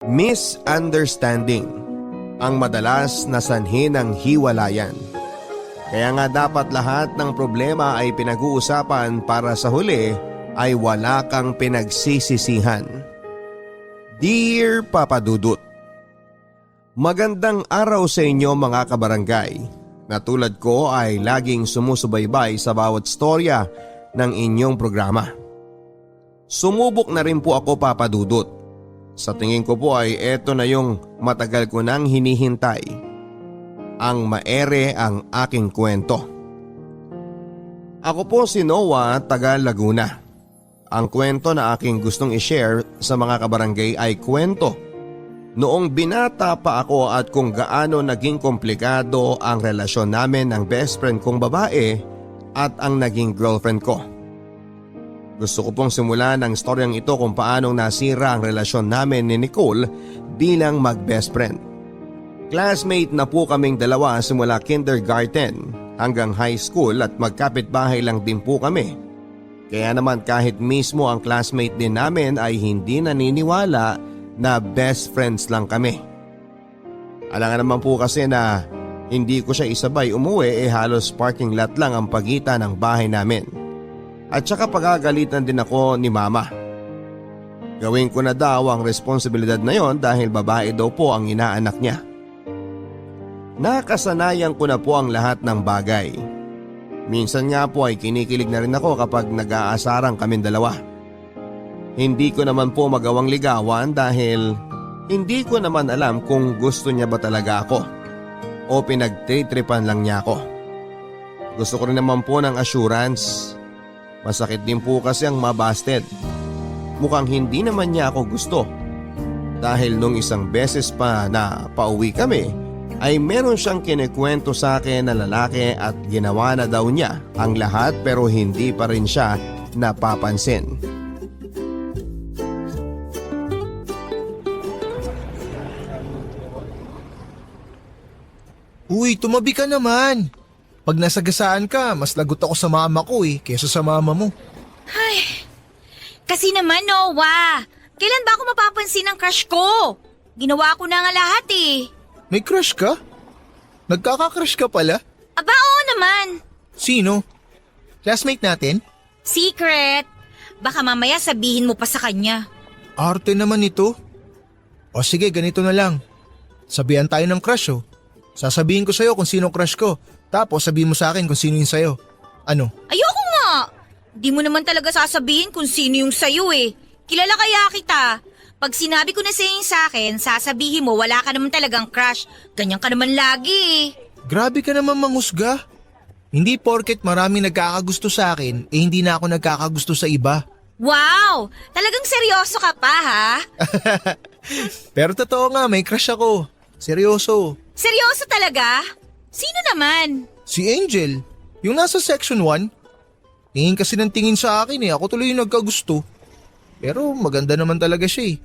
Misunderstanding ang madalas na sanhi ng hiwalayan. Kaya nga dapat lahat ng problema ay pinag-uusapan para sa huli ay wala kang pinagsisisihan. Dear Papa Dudut, magandang araw sa inyo mga kabarangay. Na tulad ko ay laging sumusubaybay sa bawat storya ng inyong programa. Sumubok na rin po ako, Papa Dudut. Sa tingin ko po ay eto na yung matagal ko nang hinihintay. Ang maere ang aking kwento. Ako po si Noah, taga Laguna. Ang kwento na aking gustong i-share sa mga kabarangay ay kwento noong binata pa ako at kung gaano naging komplikado ang relasyon namin ng best friend kong babae at ang naging girlfriend ko. Gusto ko pong simulan ang storyang ito kung paanong nasira ang relasyon namin ni Nicole bilang mag-best friend. Classmate na po kaming dalawa simula kindergarten hanggang high school at magkapit-bahay lang din po kami. Kaya naman kahit mismo ang classmate din namin ay hindi naniniwala na best friends lang kami. Alangan naman po kasi na hindi ko siya isabay umuwi halos parking lot lang ang pagitan ng bahay namin. At saka pagagalitan din ako ni mama. Gawin ko na daw ang responsibilidad na yon dahil babae daw po ang inaanak niya. Nakasanayan ko na po ang lahat ng bagay. Minsan nga po ay kinikilig na rin ako kapag nag-aasarang kaming dalawa. Hindi ko naman po magawang ligawan dahil hindi ko naman alam kung gusto niya ba talaga ako o pinagtritripan lang niya ako. Gusto ko rin naman po ng assurance. Masakit din po kasi ang mabasted. Mukhang hindi naman niya ako gusto. Dahil nung isang beses pa na pauwi kami ay meron siyang kinikwento sa akin na lalaki at ginawa na daw niya ang lahat pero hindi pa rin siya napapansin. Uy, tumabi ka naman. Pag nasagasaan ka, mas lagot ako sa mama ko kesa sa mama mo. Ay, kasi naman Noah, kailan ba ako mapapansin ng crush ko? Ginawa ko na nga lahat May crush ka? Nagkaka-crush ka pala? Aba oo naman. Sino? Classmate natin? Secret. Baka mamaya sabihin mo pa sa kanya. Arte naman ito. O sige, ganito na lang. Sabihan tayo ng crush Sasabihin ko sa'yo kung sino crush ko. Tapos sabihin mo sa akin kung sino yung sa'yo. Ano? Ayoko nga. Di mo naman talaga sasabihin kung sino yung sayo Kilala kaya kita. Pag sinabi ko na sa'yo yung sa'kin, sasabihin mo wala ka naman talagang crush. Ganyan ka naman lagi Grabe ka naman manghusga. Hindi porket maraming nagkakagusto sa akin, hindi na ako nagkakagusto sa iba. Wow! Talagang seryoso ka pa ha? Pero totoo nga, may crush ako. Seryoso. Seryoso talaga? Sino naman? Si Angel. Yung nasa section 1. Tingin kasi ng tingin sa akin ako tuloy yung nagkagusto. Pero maganda naman talaga siya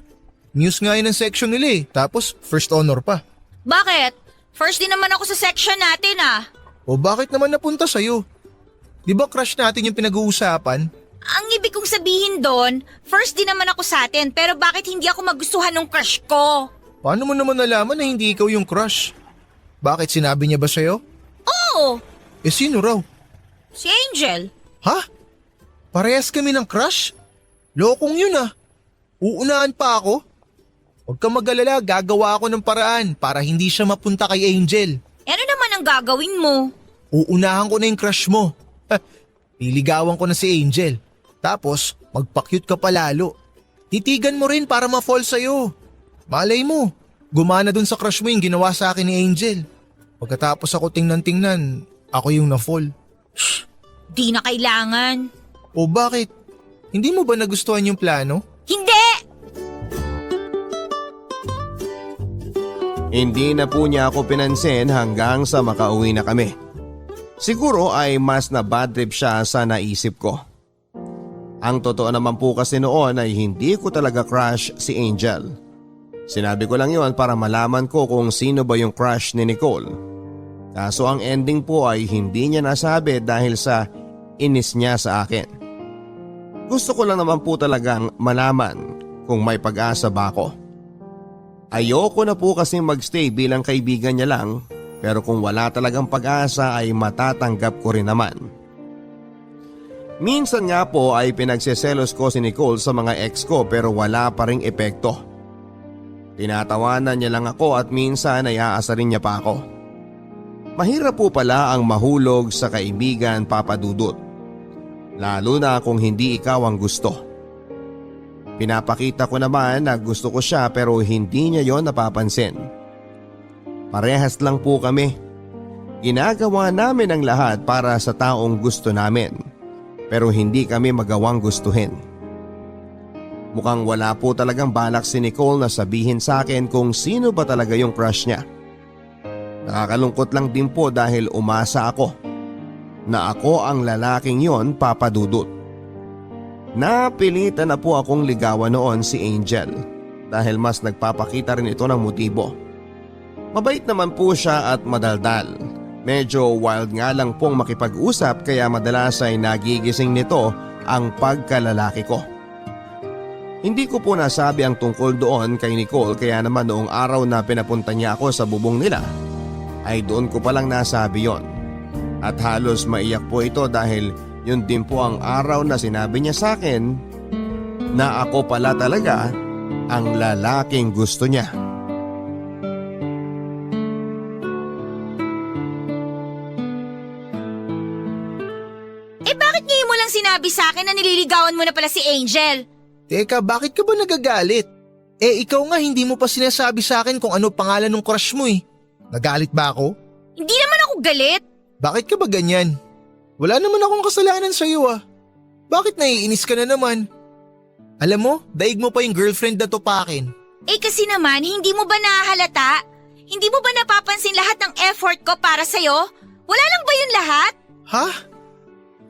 Muse nga yun ng section nila Tapos first honor pa. Bakit? First din naman ako sa section natin O bakit naman napunta sa'yo? Di ba crush natin yung pinag-uusapan? Ang ibig kong sabihin doon, first din naman ako sa atin pero bakit hindi ako magustuhan ng crush ko? Paano mo naman nalaman na hindi ikaw yung crush? Bakit sinabi niya ba sa'yo? Oo, Sino raw? si Angel. Ha? Parehas kami ng crush? Lokong yun Uunahan pa ako? Huwag ka mag-alala, gagawa ako ng paraan para hindi siya mapunta kay Angel. Ano naman ang gagawin mo? Uunahan ko na yung crush mo. Niligawan ko na si Angel. Tapos, magpa-cute ka palalo. Titigan mo rin para ma-fall sa'yo. Malay mo, gumana dun sa crush mo yung ginawa sa akin ni Angel. Pagkatapos ako tingnan-tingnan, ako yung na-fall. Di na kailangan. O bakit? Hindi mo ba nagustuhan yung plano? Hindi! Hindi na po niya ako pinansin hanggang sa makauwi na kami. Siguro ay mas na bad trip siya sa naisip ko. Ang totoo naman po kasi noon ay hindi ko talaga crush si Angel. Sinabi ko lang yon para malaman ko kung sino ba yung crush ni Nicole. Kaso ang ending po ay hindi niya nasabi dahil sa inis niya sa akin. Gusto ko lang naman po talagang malaman kung may pag-asa ba ako. Ayoko na po kasi magstay bilang kaibigan niya lang, pero kung wala talagang pag-asa ay matatanggap ko rin naman. Minsan nga po ay pinagseselos ko si Nicole sa mga ex ko pero wala pa ring epekto. Tinatawanan niya lang ako at minsan ay aasarin niya pa ako. Mahirap po pala ang mahulog sa kaibigan, Papa Dudut. Lalo na kung hindi ikaw ang gusto. Pinapakita ko naman na gusto ko siya pero hindi niya yon napapansin. Parehas lang po kami. Ginagawa namin ang lahat para sa taong gusto namin, pero hindi kami magawang gustuhin. Mukhang wala po talagang balak si Nicole na sabihin sa akin kung sino ba talaga yung crush niya. Nakakalungkot lang din po dahil umasa ako na ako ang lalaking yon, Papa Dudut. Napilitan na po akong ligawan noon si Angel dahil mas nagpapakita rin ito ng motibo. Mabait naman po siya at madaldal. Medyo wild nga lang pong makipag-usap kaya madalas ay nagigising nito ang pagkalalaki ko. Hindi ko po nasabi ang tungkol doon kay Nicole kaya naman noong araw na pinapunta niya ako sa bubong nila ay doon ko palang nasabi yon. At halos maiyak po ito dahil yun din po ang araw na sinabi niya sa akin na ako pala talaga ang lalaking gusto niya. Bakit ngayon mo lang sinabi sa akin na nililigawan mo na pala si Angel? Teka, bakit ka ba nagagalit? Ikaw nga hindi mo pa sinasabi sa akin kung ano pangalan ng crush mo eh. Nagalit ba ako? Hindi naman ako galit. Bakit ka ba ganyan? Wala naman akong kasalanan sa'yo ah. Bakit naiinis ka na naman? Alam mo, daig mo pa yung girlfriend na topakin. Kasi naman, hindi mo ba nahahalata? Hindi mo ba napapansin lahat ng effort ko para sa'yo? Wala lang ba yun lahat? Ha?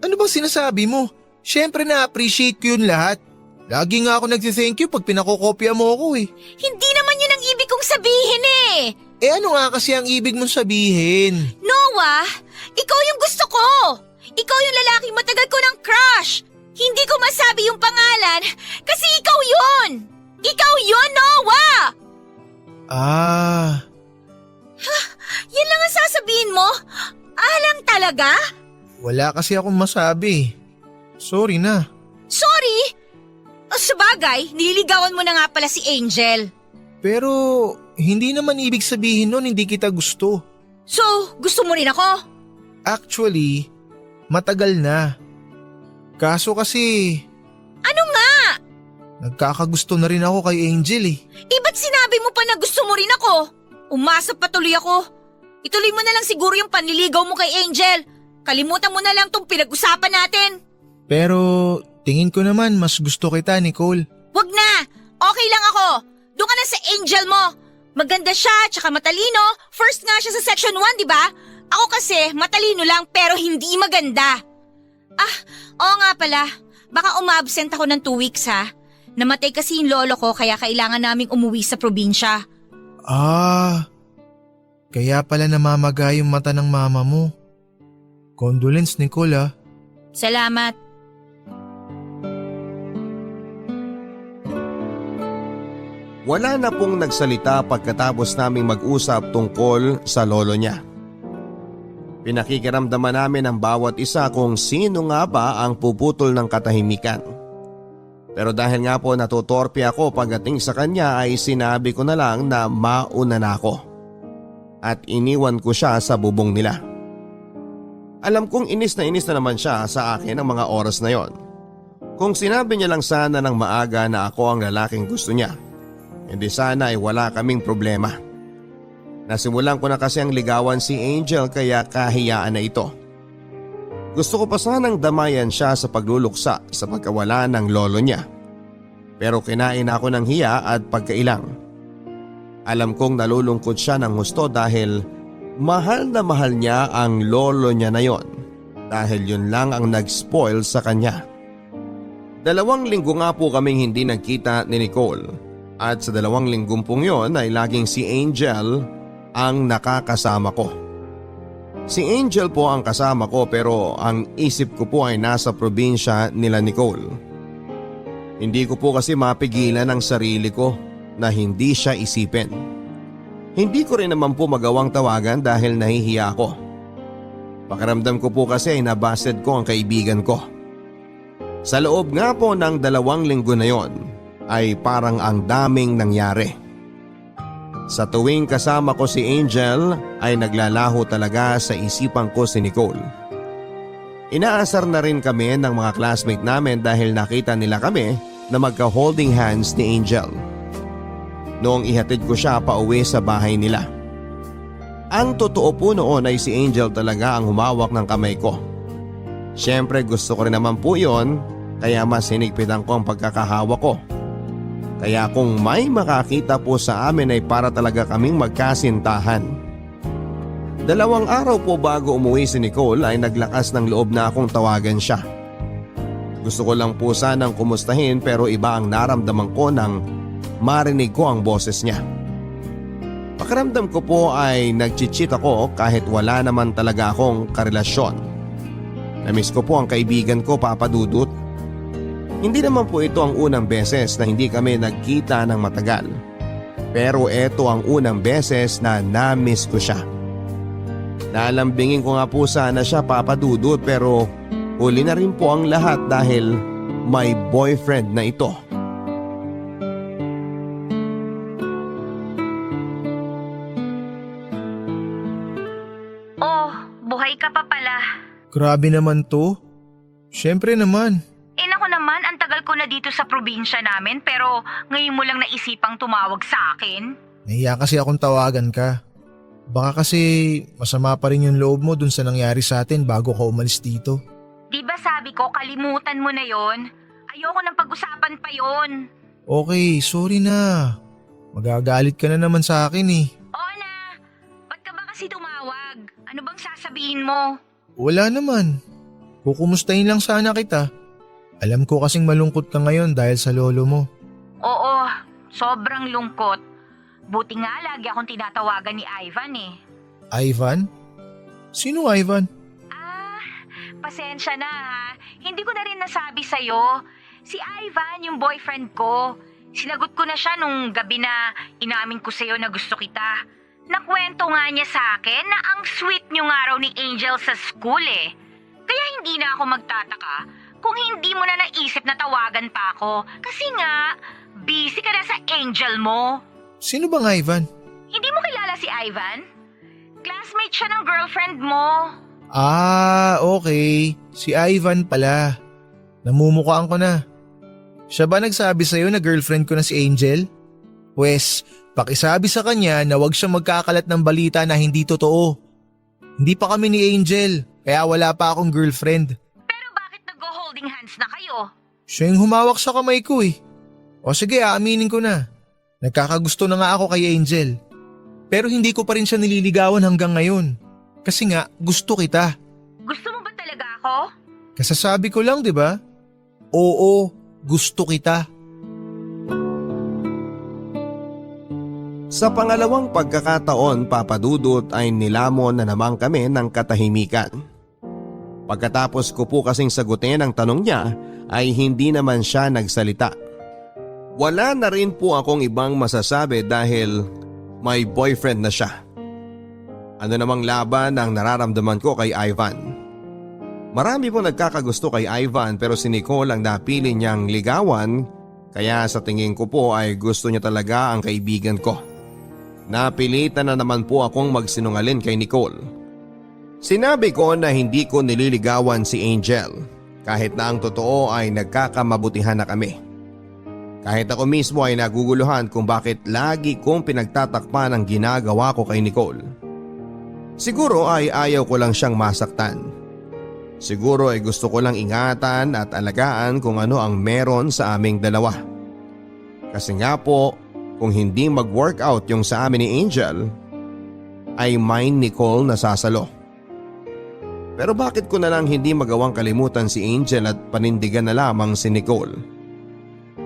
Ano bang sinasabi mo? Siyempre na-appreciate ko yun lahat. Lagi nga ako nagsi-thank you pag pinakokopya mo ako eh. Hindi naman yun ang ibig kong sabihin eh. Ano nga kasi ang ibig mong sabihin? Noah, ikaw yung gusto ko. Ikaw yung lalaking matagal ko ng crush. Hindi ko masabi yung pangalan kasi ikaw yun. Ikaw yun, Noah! Yan lang ang sasabihin mo? Lang talaga? Wala kasi akong masabi. Sorry na. Sorry? Sabagay, nililigawan mo na nga pala si Angel. Pero hindi naman ibig sabihin nun hindi kita gusto. So, gusto mo rin ako? Actually, matagal na. Kaso kasi… Ano nga? Nagkakagusto na rin ako kay Angel eh. Ba't sinabi mo pa na gusto mo rin ako? Umasa pa tuloy ako. Ituloy mo na lang siguro yung panliligaw mo kay Angel. Kalimutan mo na lang tong pinag-usapan natin. Pero tingin ko naman mas gusto kita, Nicole. Wag na! Okay lang ako. Doon ka na sa Angel mo. Maganda siya, tsaka matalino. First nga siya sa section 1, di ba? Ako kasi, matalino lang pero hindi maganda. Oo nga pala. Baka umabsent ako ng 2 weeks ha. Namatay kasi yung lolo ko kaya kailangan naming umuwi sa probinsya. Kaya pala namamaga yung mata ng mama mo. Condolence, Nicole ah. Salamat. Wala na pong nagsalita pagkatapos naming mag-usap tungkol sa lolo niya. Pinakikiramdaman namin ang bawat isa kung sino nga ba ang puputol ng katahimikan. Pero dahil nga po natutorpe ako pagdating sa kanya ay sinabi ko na lang na mauna na ako. At iniwan ko siya sa bubong nila. Alam kong inis na naman siya sa akin ang mga oras na yon. Kung sinabi niya lang sana ng maaga na ako ang lalaking gusto niya, hindi sana ay wala kaming problema. Nasimulan ko na kasi ang ligawan si Angel kaya kahiyaan na ito. Gusto ko pa sanang damayan siya sa pagluluksa sa pagkawala ng lolo niya. Pero kinain ako ng hiya at pagkailang. Alam kong nalulungkot siya ng husto dahil mahal na mahal niya ang lolo niya na yon. Dahil yun lang ang nag-spoil sa kanya. 2 linggo nga po kaming hindi nagkita ni Nicole. At sa 2 linggong pong yon ay laging si Angel ang nakakasama ko. Si Angel po ang kasama ko pero ang isip ko po ay nasa probinsya nila Nicole. Hindi ko po kasi mapigilan ang sarili ko na hindi siya isipin. Hindi ko rin naman po magawang tawagan dahil nahihiya ako. Pakiramdam ko po kasi ay nabasted ko ang kaibigan ko. Sa loob nga po ng 2 linggo na yon ay parang ang daming nangyari. Sa tuwing kasama ko si Angel ay naglalaho talaga sa isipan ko si Nicole. Inaasar na rin kami ng mga classmate namin dahil nakita nila kami na magka-holding hands ni Angel noong ihatid ko siya pauwi sa bahay nila. Ang totoo po noon ay si Angel talaga ang humawak ng kamay ko. Siyempre gusto ko rin naman po yon, kaya mas hinigpitan ko ang pagkakahawa ko. Kaya kung may makakita po sa amin ay para talaga kaming magkasintahan. 2 araw po bago umuwi si Nicole ay naglakas ng loob na akong tawagan siya. Gusto ko lang po sanang kumustahin pero iba ang naramdaman ko nang marinig ko ang boses niya. Pakiramdam ko po ay nagchichit ako kahit wala naman talaga akong karelasyon. Namiss ko po ang kaibigan ko, Papa Dudut. Hindi naman po ito ang unang beses na hindi kami nagkita ng matagal. Pero ito ang unang beses na namiss ko siya. Nalambingin ko nga po sana siya, Papa Dudut, pero huli na rin po ang lahat dahil may boyfriend na ito. Oh, buhay ka pa pala. Grabe naman to. Siyempre naman. Naku naman, ang tagal ko na dito sa probinsya namin pero ngayon mo lang naisipang tumawag sa akin. Nahiya kasi akong tawagan ka. Baka kasi masama pa rin yung loob mo dun sa nangyari sa atin bago ka umalis dito. Di ba sabi ko kalimutan mo na yon? Ayoko nang pag-usapan pa yon. Okay, sorry na. Magagalit ka na naman sa akin eh. Oo na, ba't ka ba kasi tumawag? Ano bang sasabihin mo? Wala naman. Kukumustahin lang sana kita. Alam ko kasing malungkot ka ngayon dahil sa lolo mo. Oo, sobrang lungkot. Buti nga lagi akong tinatawagan ni Ivan eh. Ivan? Sino Ivan? Pasensya na ha. Hindi ko na rin nasabi sa'yo. Si Ivan, yung boyfriend ko. Sinagot ko na siya nung gabi na inamin ko sa'yo na gusto kita. Nakwento nga niya sa akin na ang sweet niyo nga raw ni Angel sa school eh. Kaya hindi na ako magtataka kung hindi mo na naisip na tawagan pa ako. Kasi nga, busy ka na sa Angel mo. Sino bang Ivan? Hindi mo kilala si Ivan? Classmate siya ng girlfriend mo. Okay. Si Ivan pala. Namumukhaan ko na. Siya ba nagsabi sa'yo na girlfriend ko na si Angel? Pwes, pakisabi sa kanya na wag siyang magkakalat ng balita na hindi totoo. Hindi pa kami ni Angel, kaya wala pa akong girlfriend. Pero bakit nag-holding hands na kayo? Siya yung humawak sa kamay ko eh. O sige, aaminin ko na. Nagkakagusto na nga ako kay Angel. Pero hindi ko pa rin siya nililigawan hanggang ngayon. Kasi nga, gusto kita. Gusto mo ba talaga ako? Kasasabi ko lang, di ba? Oo, gusto kita. Sa pangalawang pagkakataon, Papa Dudut, ay nilamon na naman kami ng katahimikan. Pagkatapos ko po kasing sagutin ang tanong niya ay hindi naman siya nagsalita. Wala na rin po akong ibang masasabi dahil may boyfriend na siya. Ano namang laban ang nararamdaman ko kay Ivan? Marami pong nagkakagusto kay Ivan pero si Nicole ang napili niyang ligawan, kaya sa tingin ko po ay gusto niya talaga ang kaibigan ko. Napilitan na naman po akong magsinungaling kay Nicole. Sinabi ko na hindi ko nililigawan si Angel kahit na ang totoo ay nagkakamabutihan na kami. Kahit ako mismo ay naguguluhan kung bakit lagi kong pinagtatakpan ang ginagawa ko kay Nicole. Siguro ay ayaw ko lang siyang masaktan. Siguro ay gusto ko lang ingatan at alagaan kung ano ang meron sa aming dalawa. Kasi nga po, kung hindi mag-workout yung sa amin ni Angel, ay mine Nicole na sasalo. Pero bakit ko na lang hindi magawang kalimutan si Angel at panindigan na lamang si Nicole?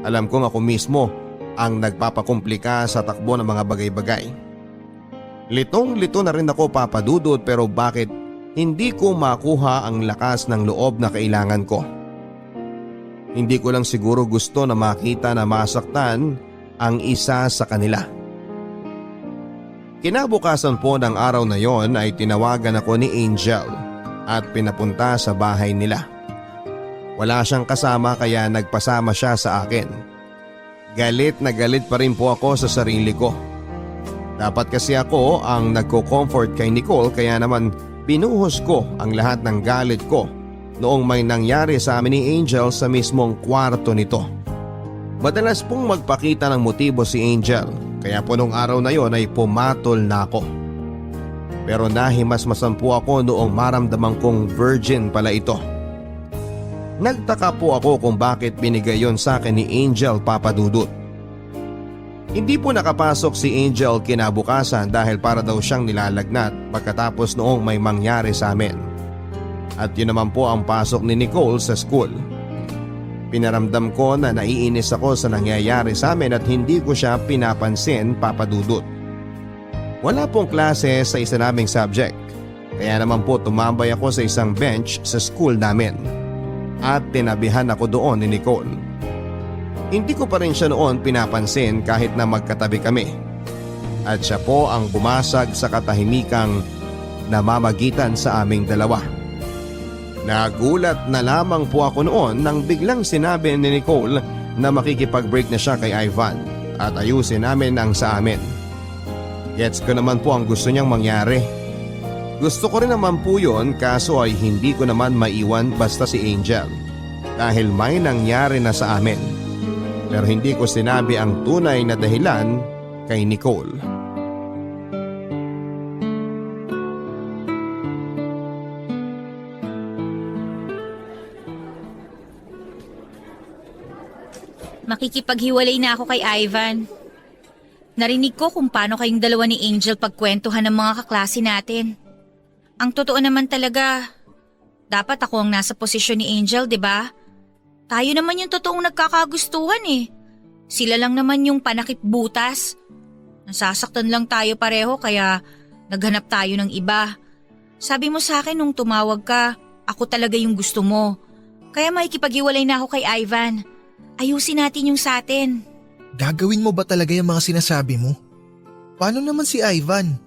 Alam kong ako mismo ang nagpapakomplika sa takbo ng mga bagay-bagay. Litong-lito na rin ako, Papa Dudut, pero bakit hindi ko makuha ang lakas ng loob na kailangan ko? Hindi ko lang siguro gusto na makita na masaktan ang isa sa kanila. Kinabukasan po ng araw na yon ay tinawagan ako ni Angel at pinapunta sa bahay nila. Wala siyang kasama kaya nagpasama siya sa akin. Galit na galit pa rin po ako sa sarili ko. Dapat kasi ako ang nagko-comfort kay Nicole kaya naman binuhos ko ang lahat ng galit ko noong may nangyari sa amin ni Angel sa mismong kwarto nito. Madalas pong magpakita ng motibo si Angel kaya po nung araw na yon ay pumatol na ako. Pero nahimasmasan po ako noong maramdaman kong virgin pala ito. Nagtaka po ako kung bakit binigay yon sa akin ni Angel Papadudut. Hindi po nakapasok si Angel kinabukasan dahil para daw siyang nilalagnat pagkatapos noong may mangyari sa amin. At yun naman po ang pasok ni Nicole sa school. Pinaramdam ko na naiinis ako sa nangyayari sa amin at hindi ko siya pinapansin, Papadudut. Wala pong klase sa isa naming subject, kaya naman po tumambay ako sa isang bench sa school namin. At tinabihan ako doon ni Nicole. Hindi ko pa rin siya noon pinapansin kahit na magkatabi kami. At siya po ang bumasag sa katahimikang namamagitan sa aming dalawa. Nagulat na lamang po ako noon nang biglang sinabi ni Nicole na makikipag-break na siya kay Ivan at ayusin namin ang sa amin. Gets ko naman po ang gusto niyang mangyari. Gusto ko rin naman po yun kaso ay hindi ko naman maiwan basta si Angel dahil may nangyari na sa amin. Pero hindi ko sinabi ang tunay na dahilan kay Nicole. Makikipaghiwalay na ako kay Ivan. Narinig ko kung paano kayong dalawa ni Angel pagkwentuhan ng mga kaklase natin. Ang totoo naman talaga, dapat ako ang nasa posisyon ni Angel, 'di ba? Tayo naman yung totoong nagkakagustuhan eh. Sila lang naman yung panakip butas. Nasasaktan lang tayo pareho kaya naghanap tayo ng iba. Sabi mo sa akin nung tumawag ka, ako talaga yung gusto mo. Kaya makikipaghiwalay na ako kay Ivan. Ayusin natin yung sa atin. Gagawin mo ba talaga yung mga sinasabi mo? Paano naman si Ivan?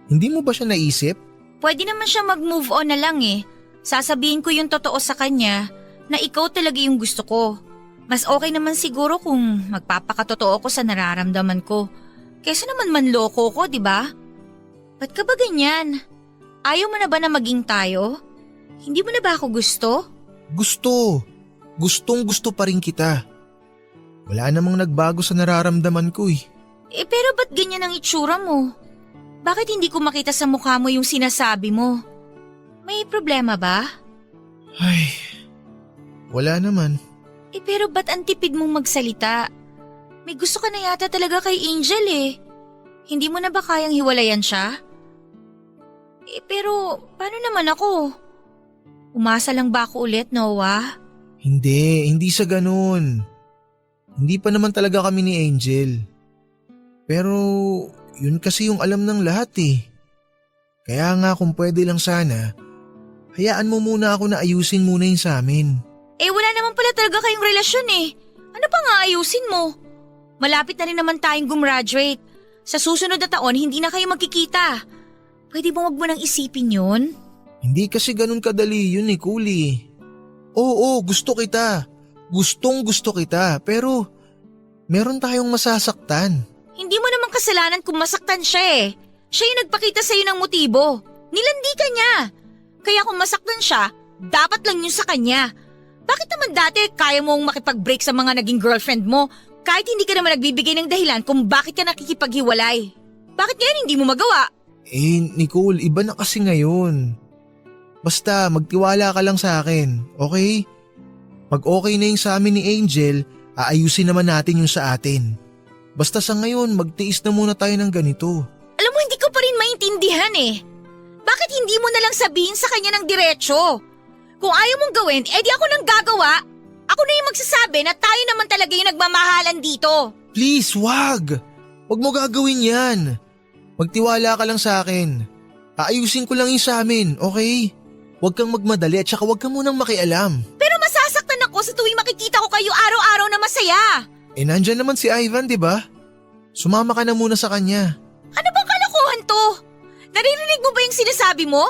Hindi mo ba siya naisip? Pwede naman siya mag-move on na lang eh. Sasabihin ko yung totoo sa kanya na ikaw talaga yung gusto ko. Mas okay naman siguro kung magpapakatotoo ko sa nararamdaman ko. Kesa naman manloko ko, di ba? Ba't ka ba ganyan? Ayaw mo na ba na maging tayo? Hindi mo na ba ako gusto? Gusto. Gustong gusto pa rin kita. Wala namang nagbago sa nararamdaman ko eh. Pero ba't ganyan ang itsura mo? Bakit hindi ko makita sa mukha mo yung sinasabi mo? May problema ba? Ay, wala naman. Pero ba't ang tipid mong magsalita? May gusto ka na yata talaga kay Angel eh. Hindi mo na ba kayang hiwalayan siya? Pero paano naman ako? Umasa lang ba ako ulit, Noah? Hindi sa ganun. Hindi pa naman talaga kami ni Angel. Pero yun kasi yung alam ng lahat eh. Kaya nga kung pwede lang sana, hayaan mo muna ako na ayusin muna yung sa amin. Wala naman pala talaga kayong relasyon eh. Ano pa nga ayusin mo? Malapit na rin naman tayong gumraduate. Sa susunod na taon, hindi na kayo magkikita. Pwede mo wag mo nang isipin yun? Hindi kasi ganun kadali yun eh, Kuli. Oo, gusto kita. Gustong gusto kita, pero meron tayong masasaktan. Hindi mo naman kasalanan kung masaktan siya eh. Siya yung nagpakita sa'yo ng motibo. Nilandi ka niya. Kaya kung masaktan siya, dapat lang yun sa kanya. Bakit naman dati kaya mong makipag-break sa mga naging girlfriend mo kahit hindi ka naman nagbibigay ng dahilan kung bakit ka nakikipaghiwalay? Bakit ngayon hindi mo magawa? Nicole, iba na kasi ngayon. Basta magtiwala ka lang sa akin, okay? Pag okay na yung sa amin ni Angel, aayusin naman natin yung sa atin. Basta sa ngayon, magtiis na muna tayo ng ganito. Alam mo, hindi ko pa rin maintindihan eh. Bakit hindi mo na lang sabihin sa kanya ng diretsyo? Kung ayaw mong gawin, edi ako nang gagawa. Ako na yung magsasabi na tayo naman talaga yung nagmamahalan dito. Please, wag! Wag mo gagawin yan. Magtiwala ka lang sa akin. Aayusin ko lang yung sa amin, okay? Huwag kang magmadali at saka huwag kang munang makialam. Pero masasaktan ako sa tuwing makikita ko kayo araw-araw na masaya. Nandyan naman si Ivan, di ba? Sumama ka na muna sa kanya. Ano bang kalokohan to? Naririnig mo ba yung sinasabi mo?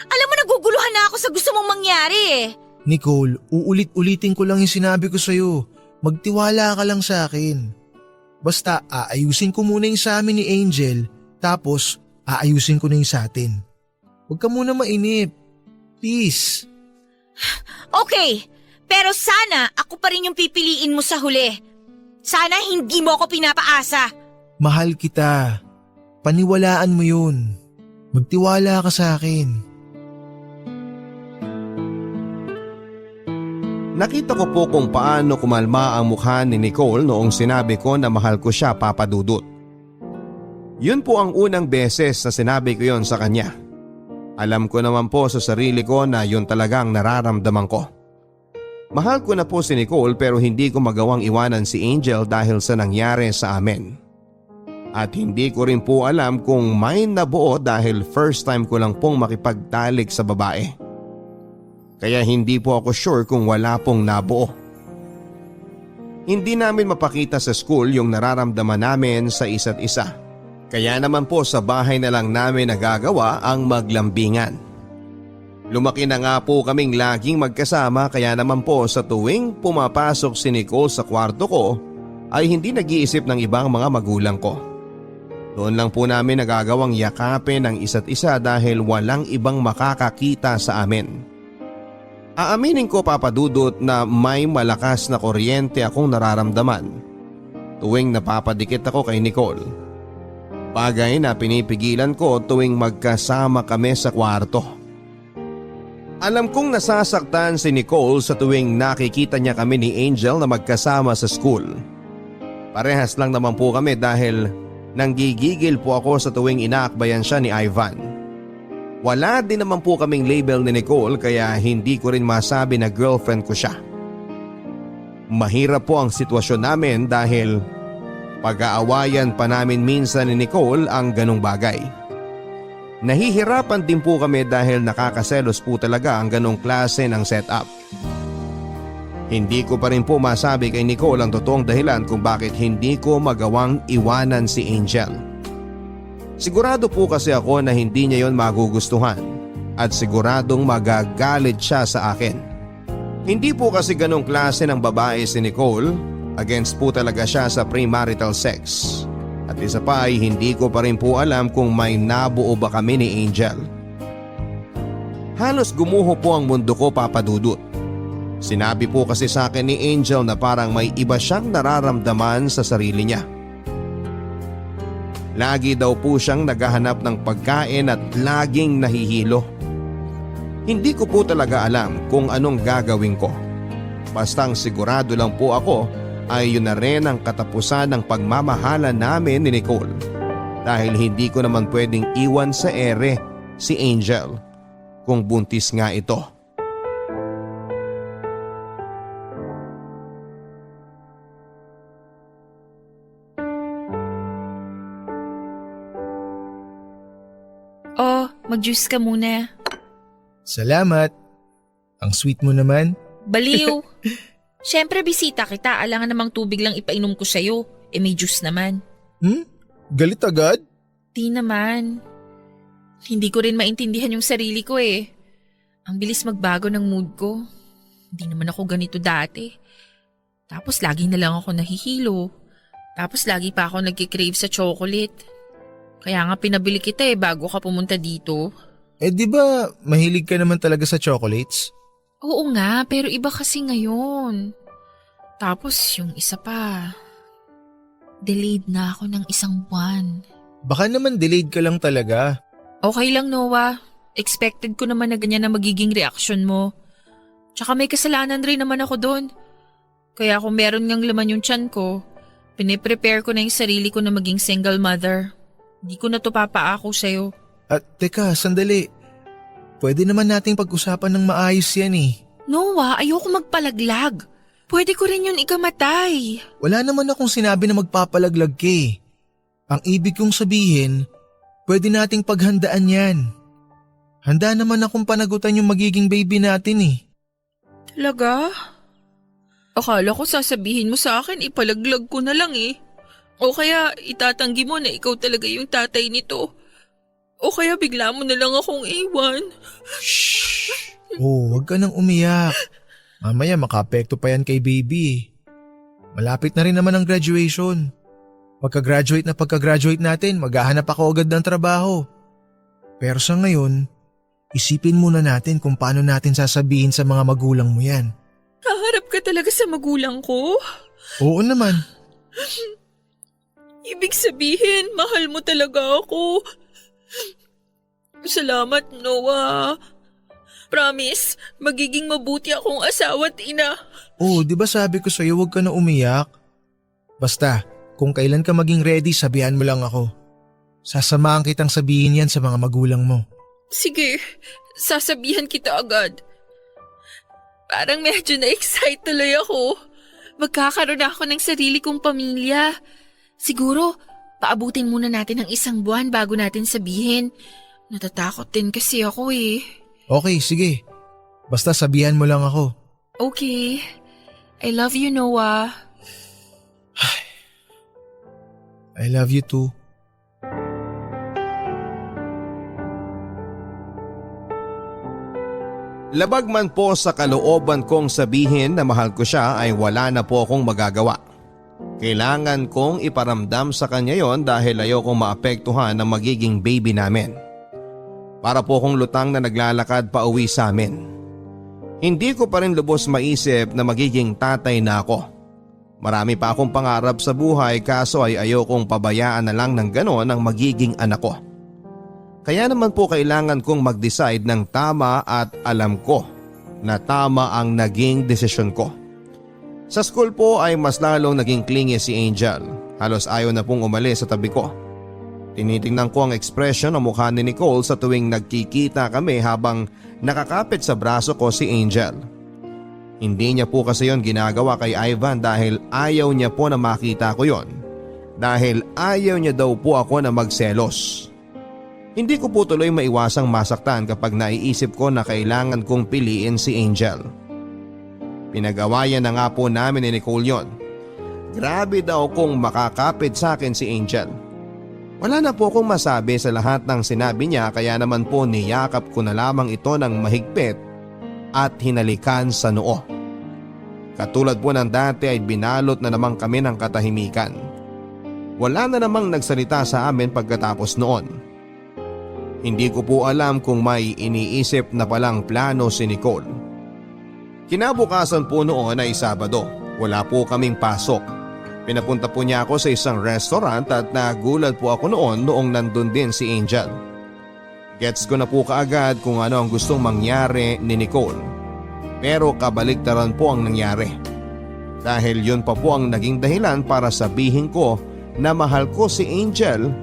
Alam mo, naguguluhan na ako sa gusto mong mangyari eh. Nicole, uulit-ulitin ko lang yung sinabi ko sa'yo. Magtiwala ka lang sa akin. Basta aayusin ko muna yung sa amin ni Angel, tapos aayusin ko na yung sa atin. Huwag ka muna mainip. Please. Okay, pero sana ako pa rin yung pipiliin mo sa huli. Sana hindi mo ako pinapaasa. Mahal kita. Paniwalaan mo yun. Magtiwala ka sa akin. Nakita ko po kung paano kumalma ang mukha ni Nicole noong sinabi ko na mahal ko siya, Papa Dudut. Yun po ang unang beses na sinabi ko yon sa kanya. Alam ko naman po sa sarili ko na yun talagang nararamdaman ko. Mahal ko na po si Nicole pero hindi ko magawang iwanan si Angel dahil sa nangyari sa amin. At hindi ko rin po alam kung may nabuo dahil first time ko lang pong makipagtalik sa babae. Kaya hindi po ako sure kung wala pong nabuo. Hindi namin mapakita sa school yung nararamdaman namin sa isa't isa. Kaya naman po sa bahay na lang namin nagagawa ang maglambingan. Lumaki na nga po kaming laging magkasama kaya naman po sa tuwing pumapasok si Nicole sa kwarto ko ay hindi nag-iisip ng ibang mga magulang ko. Doon lang po namin nagagawang yakapin ang isa't isa dahil walang ibang makakakita sa amin. Aaminin ko, Papa Dudut, na may malakas na kuryente akong nararamdaman tuwing napapadikit ako kay Nicole. Bagay na pinipigilan ko tuwing magkasama kami sa kwarto. Alam kong nasasaktan si Nicole sa tuwing nakikita niya kami ni Angel na magkasama sa school. Parehas lang naman po kami dahil nanggigigil po ako sa tuwing inaakbayan siya ni Ivan. Wala din naman po kaming label ni Nicole kaya hindi ko rin masabi na girlfriend ko siya. Mahirap po ang sitwasyon namin dahil pag-aawayan pa namin minsan ni Nicole ang ganong bagay. Nahihirapan din po kami dahil nakakaselos po talaga ang ganong klase ng setup. Hindi ko pa rin po masabi kay Nicole ang totoong dahilan kung bakit hindi ko magawang iwanan si Angel. Sigurado po kasi ako na hindi niya yon magugustuhan at siguradong magagalit siya sa akin. Hindi po kasi ganong klase ng babae si Nicole, against po talaga siya sa premarital sex. At isa pa ay hindi ko pa rin po alam kung may nabuo ba kami ni Angel. Halos gumuho po ang mundo ko, Papa Dudut. Sinabi po kasi sa akin ni Angel na parang may iba siyang nararamdaman sa sarili niya. Lagi daw po siyang naghahanap ng pagkain at laging nahihilo. Hindi ko po talaga alam kung anong gagawin ko. Bastang sigurado lang po ako ay yun na rin ang katapusan ng pagmamahala namin ni Nicole. Dahil hindi ko naman pwedeng iwan sa ere si Angel kung buntis nga ito. Oh, mag-juice ka muna. Salamat. Ang sweet mo naman. Baliw. Siyempre bisita kita, alangan namang tubig lang ipainom ko sa'yo. May juice naman. Galit agad? Di naman. Hindi ko rin maintindihan yung sarili ko eh. Ang bilis magbago ng mood ko. Hindi naman ako ganito dati. Tapos lagi na lang ako nahihilo. Tapos lagi pa ako nagkikrave sa chocolate. Kaya nga pinabili kita bago ka pumunta dito. Di ba mahilig ka naman talaga sa chocolates? Oo nga, pero iba kasi ngayon. Tapos yung isa pa, delayed na ako ng 1 buwan. Baka naman delayed ka lang talaga. Okay lang, Noah. Expected ko naman na ganyan na magiging reaction mo. Tsaka may kasalanan rin naman ako doon. Kaya kung meron ngang laman yung tiyan ko, piniprepare ko na yung sarili ko na maging single mother. Hindi ko na to papaako sa'yo. At teka, sandali. Pwede naman nating pag-usapan ng maayos yan eh. Noah, ayoko magpalaglag. Pwede ko rin yun ikamatay. Wala naman akong sinabi na magpapalaglag ka eh. Ang ibig kong sabihin, pwede nating paghandaan yan. Handa naman akong panagutan yung magiging baby natin eh. Talaga? Akala ko sasabihin mo sa akin ipalaglag ko na lang eh. O kaya itatanggi mo na ikaw talaga yung tatay nito. O kaya bigla mo na lang akong iwan. Oh, huwag ka nang umiyak. Mamaya makaapekto pa yan kay baby. Malapit na rin naman ang graduation. Pagka-graduate natin, maghahanap ako agad ng trabaho. Pero sa ngayon, isipin muna natin kung paano natin sasabihin sa mga magulang mo yan. Haharap ka talaga sa magulang ko? Oo naman. Ibig sabihin, mahal mo talaga ako. Salamat, Noah. Promise, magiging mabuti akong asawa't ina. Oo, di ba sabi ko sa'yo huwag ka na umiyak? Basta, kung kailan ka maging ready, sabihan mo lang ako. Sasamahan kitang sabihin yan sa mga magulang mo. Sige, sasabihan kita agad. Parang medyo na-excite tuloy ako. Magkakaroon ako ng sarili kong pamilya. Siguro, paabutin muna natin ng 1 buwan bago natin sabihin. Natatakot din kasi ako eh. Okay, sige. Basta sabihan mo lang ako. Okay. I love you, Noah. I love you too. Labag man po sa kalooban kong sabihin na mahal ko siya ay wala na po akong magagawa. Kailangan kong iparamdam sa kanya yon dahil ayokong maapektuhan ang magiging baby namin. Para po akong lutang na naglalakad pa uwi sa amin. Hindi ko pa rin lubos maisip na magiging tatay na ako. Marami pa akong pangarap sa buhay kaso ay ayokong pabayaan na lang ng ganon ang magiging anak ko. Kaya naman po kailangan kong mag-decide ng tama at alam ko na tama ang naging desisyon ko. Sa school po ay mas lalong naging clingy si Angel. Halos ayaw na pong umalis sa tabi ko. Tinitingnan ko ang ekspresyon ng mukha ni Nicole sa tuwing nagkikita kami habang nakakapit sa braso ko si Angel. Hindi niya po kasi yon ginagawa kay Ivan dahil ayaw niya po na makita ko yon. Dahil ayaw niya daw po ako na magselos. Hindi ko po tuloy maiwasang masaktan kapag naiisip ko na kailangan kong piliin si Angel. Pinag-awayan na nga po namin ni Nicole yon. Grabe daw kung makakapit sa akin si Angel. Wala na po akong masabi sa lahat ng sinabi niya kaya naman po niyakap ko na lamang ito ng mahigpit at hinalikan sa noo. Katulad po ng dati ay binalot na naman kami ng katahimikan. Wala na namang nagsalita sa amin pagkatapos noon. Hindi ko po alam kung may iniisip na palang plano si Nicole. Kinabukasan po noon ay Sabado. Wala po kaming pasok. Pinapunta po niya ako sa isang restaurant at nagulat po ako noong nandun din si Angel. Gets ko na po kaagad kung ano ang gustong mangyari ni Nicole. Pero kabaliktaran po ang nangyari. Dahil yun pa po ang naging dahilan para sabihin ko na mahal ko si Angel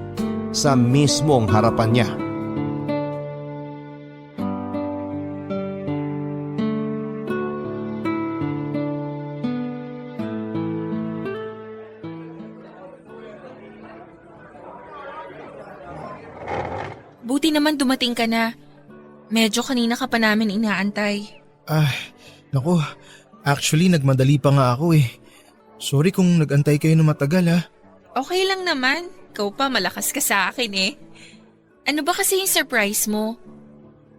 sa mismong harapan niya. Buti naman dumating ka na. Medyo kanina ka pa namin inaantay. Naku, actually nagmadali pa nga ako eh. Sorry kung nagantay kayo na matagal ha. Okay lang naman. Ikaw pa malakas ka sa akin eh. Ano ba kasi yung surprise mo?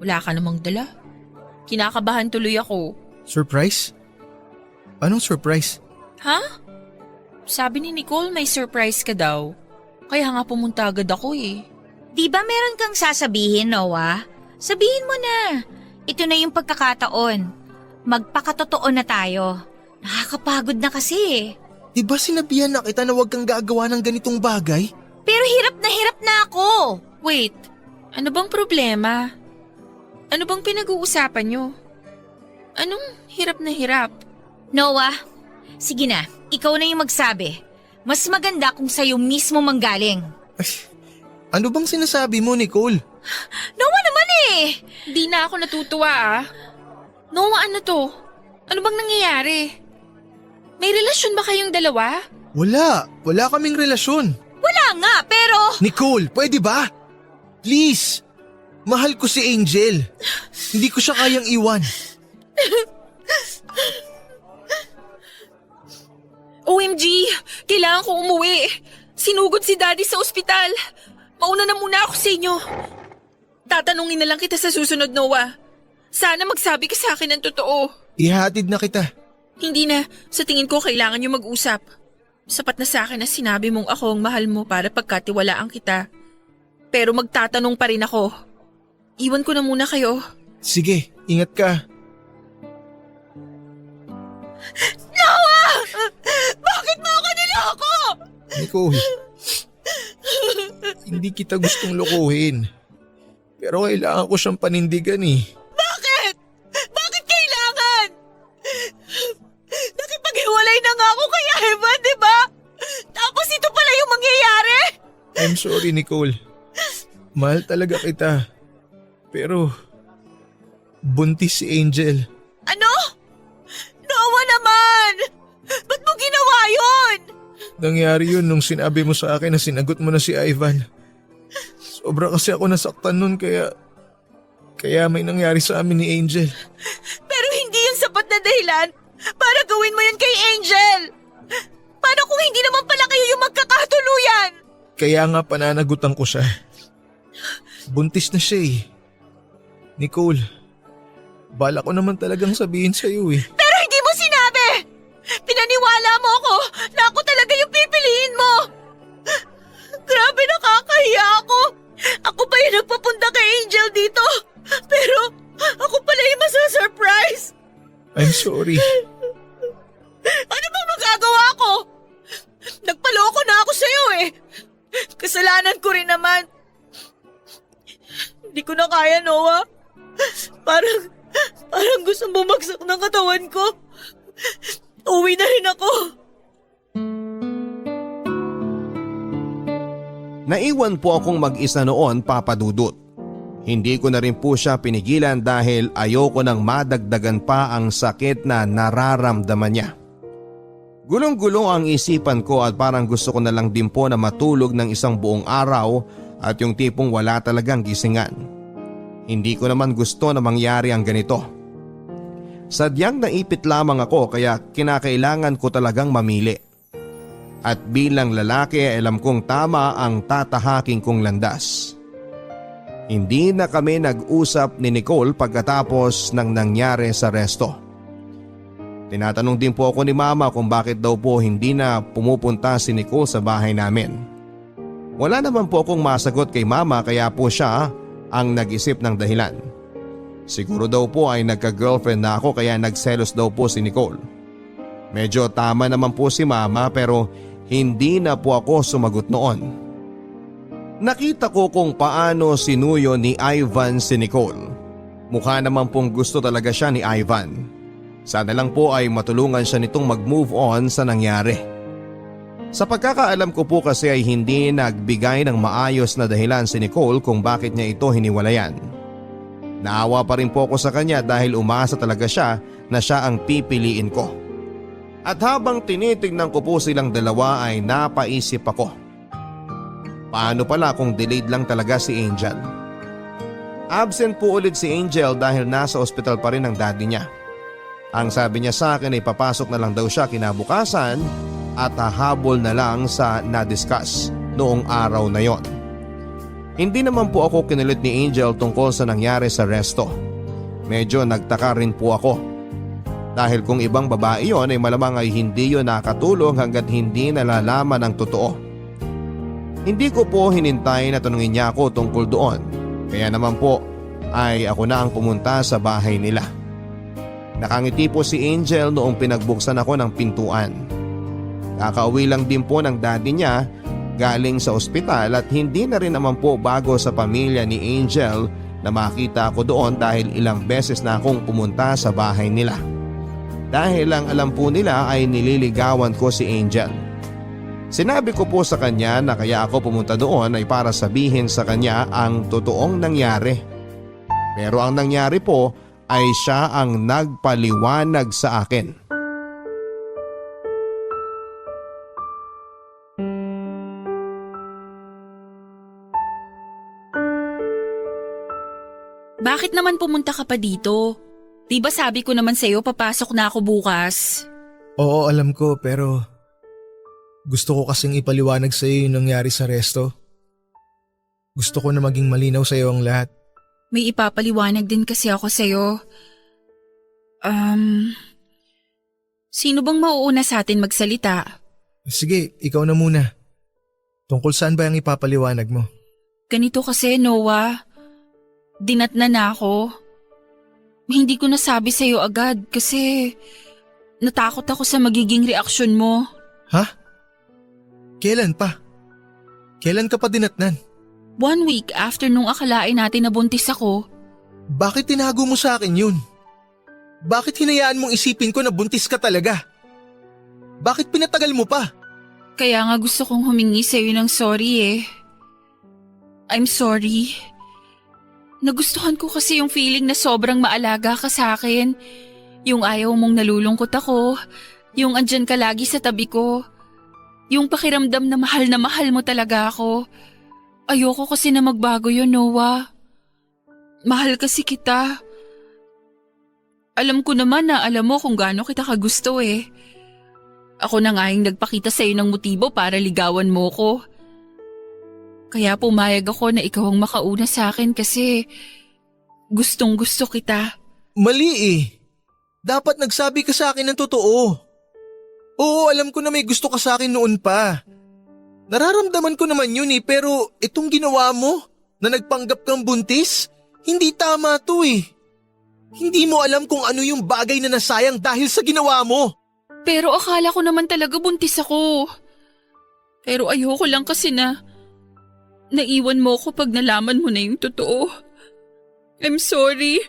Wala ka namang dala. Kinakabahan tuloy ako. Surprise? Anong surprise? Ha? Sabi ni Nicole may surprise ka daw. Kaya nga pumunta agad ako eh. Di ba meron kang sasabihin, Noah? Sabihin mo na. Ito na yung pagkakataon. Magpakatotoo na tayo. Nakakapagod na kasi eh. Di ba sinabihan na kita na huwag kang gagawa ng ganitong bagay? Pero hirap na ako. Wait, ano bang problema? Ano bang pinag-uusapan nyo? Anong hirap na hirap? Noah, sige na. Ikaw na yung magsabi. Mas maganda kung sa'yo mismo manggaling. Ano bang sinasabi mo, Nicole? Noah naman eh! Di na ako natutuwa ah. Noah, ano to? Ano bang nangyayari? May relasyon ba kayong dalawa? Wala kaming relasyon. Wala nga, pero… Nicole, pwede ba? Please, mahal ko si Angel. Hindi ko siya kayang iwan. OMG, kailangan ko umuwi. Sinugod si Daddy sa ospital. Mauna na muna ako sa inyo. Tatanungin na lang kita sa susunod, Noah. Sana magsabi ka sa akin ng totoo. Ihatid na kita. Hindi na. Sa tingin ko kailangan niyo mag-usap. Sapat na sa akin na sinabi mong ako ang mahal mo para pagkatiwalaan kita. Pero magtatanong pa rin ako. Iwan ko na muna kayo. Sige, ingat ka. Noah! Bakit mo ako niloko? Nicole, hindi kita gustong lokohin. Pero kailangan ko siyang panindigan eh. Bakit? Bakit kailangan? Nakipaghiwalay na nga ako kay Ivan, di ba? Tapos ito pala yung mangyayari? I'm sorry, Nicole. Mahal talaga kita. Pero, buntis si Angel. Ano? Noah naman! Ba't mo ginawa yun? Nangyari yun nung sinabi mo sa akin na sinagot mo na si Ivan. Sobra kasi ako nasaktan nun kaya may nangyari sa amin ni Angel. Pero hindi yun sapat na dahilan para gawin mo yun kay Angel. Paano kung hindi naman pala kayo yung magkakatuluyan? Kaya nga pananagutan ko siya. Buntis na siya eh. Nicole, bala ko naman talagang sabihin sa'yo eh. Pero hindi mo sinabi! Pinaniwala mo ako na ako talaga yung pipiliin mo! Grabe, nakakahiya ako! Ako pa yung nagpapunta kay Angel dito! Pero ako pala yung masasurprise! I'm sorry. Ano bang magagawa ko? Nagpaloko na ako sa'yo eh! Kasalanan ko rin naman. Hindi ko na kaya, Noah. Parang gustong bumagsak ng katawan ko. Uwi na rin ako. Naiwan po akong mag-isa noon, Papa Dudut. Hindi ko na rin po siya pinigilan dahil ayoko nang madagdagan pa ang sakit na nararamdaman niya. Gulong-gulo ang isipan ko at parang gusto ko na lang din po na matulog ng isang buong araw at yung tipong wala talagang gisingan. Hindi ko naman gusto na mangyari ang ganito. Sadyang naipit lamang ako kaya kinakailangan ko talagang mamili. At bilang lalaki alam kong tama ang tatahaking kong landas. Hindi na kami nag-usap ni Nicole pagkatapos ng nangyari sa resto. Tinatanong din po ako ni Mama kung bakit daw po hindi na pumupunta si Nicole sa bahay namin. Wala naman po akong masagot kay Mama kaya po siya ang nag-isip ng dahilan. Siguro daw po ay nagka-girlfriend na ako kaya nagselos daw po si Nicole. Medyo tama naman po si Mama pero hindi na po ako sumagot noon. Nakita ko kung paano sinuyo ni Ivan si Nicole. Mukha naman pong gusto talaga siya ni Ivan. Sana lang po ay matulungan siya nitong mag-move on sa nangyari. Sa pagkakaalam ko po kasi ay hindi nagbigay ng maayos na dahilan si Nicole kung bakit niya ito hiniwalayan. Naawa pa rin po ako sa kanya dahil umasa talaga siya na siya ang pipiliin ko. At habang tinitignan ko po silang dalawa ay napaisip ako. Paano pala kung delayed lang talaga si Angel? Absent po ulit si Angel dahil nasa ospital pa rin ang daddy niya. Ang sabi niya sa akin ay papasok na lang daw siya kinabukasan at hahabol na lang sa na-discuss noong araw na yon. Hindi naman po ako kinilit ni Angel tungkol sa nangyari sa resto. Medyo nagtaka rin po ako. Dahil kung ibang babae yon ay malamang ay hindi yon nakatulong hanggat hindi nalalaman ang totoo. Hindi ko po hinintay na tanungin niya ako tungkol doon. Kaya naman po ay ako na ang pumunta sa bahay nila. Nakangiti po si Angel noong pinagbuksan ako ng pintuan. Kakauwi lang din po ng daddy niya galing sa ospital at hindi na rin naman po bago sa pamilya ni Angel na makita ako doon dahil ilang beses na akong pumunta sa bahay nila. Dahil ang alam po nila ay nililigawan ko si Angel. Sinabi ko po sa kanya na kaya ako pumunta doon ay para sabihin sa kanya ang totoong nangyari. Pero ang nangyari po ay siya ang nagpaliwanag sa akin. Bakit naman pumunta ka pa dito? Di ba sabi ko naman sa'yo papasok na ako bukas? Oo, alam ko pero Gusto ko kasing ipaliwanag sa iyo yung nangyari sa resto. Gusto ko na maging malinaw sa iyo ang lahat. May ipapaliwanag din kasi ako sa'yo. Sino bang mauuna sa atin magsalita? Sige, ikaw na muna. Tungkol saan ba ang ipapaliwanag mo? Ganito kasi, Noah. Dinatna na ako. Hindi ko nasabi sa'yo agad kasi natakot ako sa magiging reaksyon mo. Ha? Kailan pa? Kailan ka pa dinatnan? 1 week after nung akalain natin na buntis ako. Bakit tinago mo sa akin yun? Bakit hinayaan mong isipin ko na buntis ka talaga? Bakit pinatagal mo pa? Kaya nga gusto kong humingi sa'yo ng sorry eh. I'm sorry. Nagustuhan ko kasi yung feeling na sobrang maalaga ka sa akin. Yung ayaw mong nalulungkot ako. Yung andyan ka lagi sa tabi ko. Yung pakiramdam na mahal mo talaga ako. Ayoko kasi na magbago yun, Noah. Mahal kasi kita. Alam ko naman na alam mo kung gaano kita kagusto eh. Ako na nga yung nagpakita sa'yo ng motibo para ligawan mo ko. Kaya pumayag ako na ikaw ang makauna sa akin kasi gustong gusto kita. Mali eh. Dapat nagsabi ka sa akin ng totoo. Oo, alam ko na may gusto ka sa akin noon pa. Nararamdaman ko naman yun eh, pero itong ginawa mo na nagpanggap kang buntis, hindi tama to eh. Hindi mo alam kung ano yung bagay na nasayang dahil sa ginawa mo. Pero akala ko naman talaga buntis ako. Pero ayoko lang kasi na naiwan mo ko pag nalaman mo na yung totoo. I'm sorry.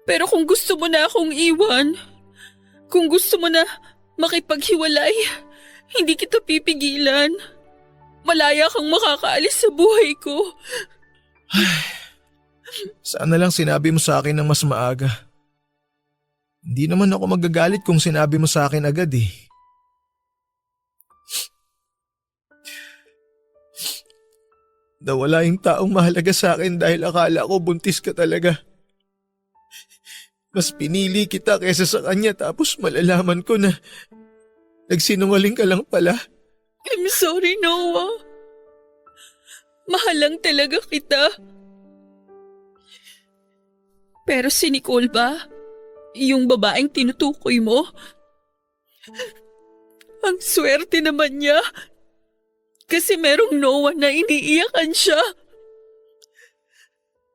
Pero kung gusto mo na akong iwan, kung gusto mo na makipaghiwalay, hindi kita pipigilan. Malaya kang makakaalis sa buhay ko. Sana lang sinabi mo sa akin ng mas maaga. Hindi naman ako magagalit kung sinabi mo sa akin agad eh. Nawala yung taong mahalaga sa akin dahil akala ko buntis ka talaga. Mas pinili kita kaysa sa kanya tapos malalaman ko na nagsinungaling ka lang pala. I'm sorry, Noah. Mahal lang talaga kita. Pero si Nicole ba? Yung babaeng tinutukoy mo? Ang swerte naman niya. Kasi merong Noah na iniiyakan siya.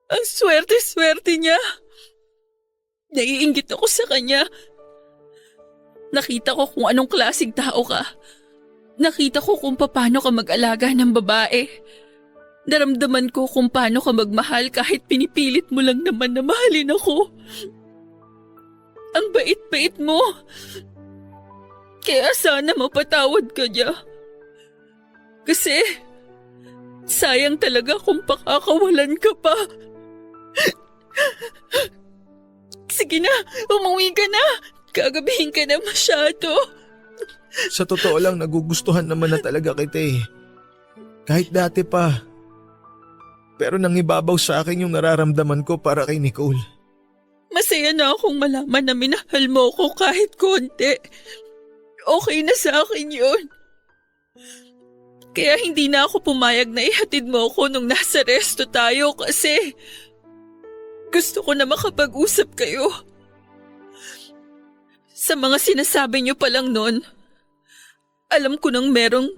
Ang swerte-swerte niya. Naiinggit ako sa kanya. Nakita ko kung anong klaseng tao ka. Nakita ko kung paano ka mag-alaga ng babae. Naramdaman ko kung paano ka magmahal kahit pinipilit mo lang naman na mahalin ako. Ang bait-bait mo. Kaya sana mapatawad ka niya. Kasi sayang talaga kung pakakawalan ka pa. Sige na, umuwi ka na. Gagabihin ka na masyado. Sa totoo lang nagugustuhan naman na talaga kita eh. Kahit dati pa. Pero nangibabaw sa akin yung nararamdaman ko para kay Nicole. Masaya na akong malaman na minahal mo ko kahit konti. Okay na sa akin yun. Kaya hindi na ako pumayag na ihatid mo ako nung nasa resto tayo kasi gusto ko na makapag-usap kayo. Sa mga sinasabi niyo pa lang noon, alam ko nang merong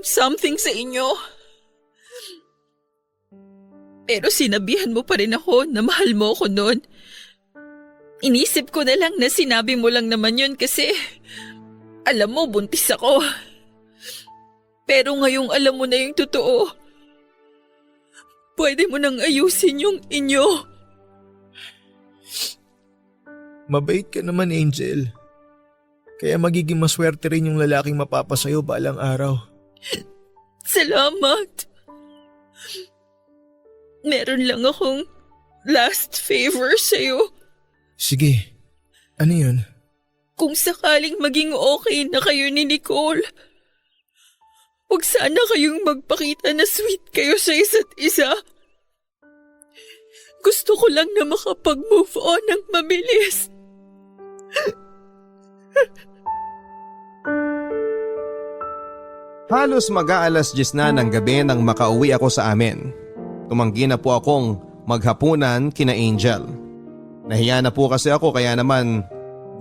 something sa inyo. Pero sinabihan mo pa rin ako na mahal mo ako noon. Inisip ko na lang na sinabi mo lang naman yun kasi alam mo buntis ako. Pero ngayong alam mo na yung totoo, pwede mo nang ayusin yung inyo. Mabait ka naman, Angel. Kaya magiging maswerte rin yung lalaking mapapasayo balang araw. Salamat. Meron lang akong last favor sa'yo. Sige, ano yun? Kung sakaling maging okay na kayo ni Nicole, huwag sana kayong magpakita na sweet kayo sa isa't isa. Gusto ko lang na makapag-move on ng mabilis. Halos mag-aalas 10 na ng gabi nang makauwi ako sa amin. Tumanggi na po akong maghapunan kina Angel. Nahiya na po kasi ako kaya naman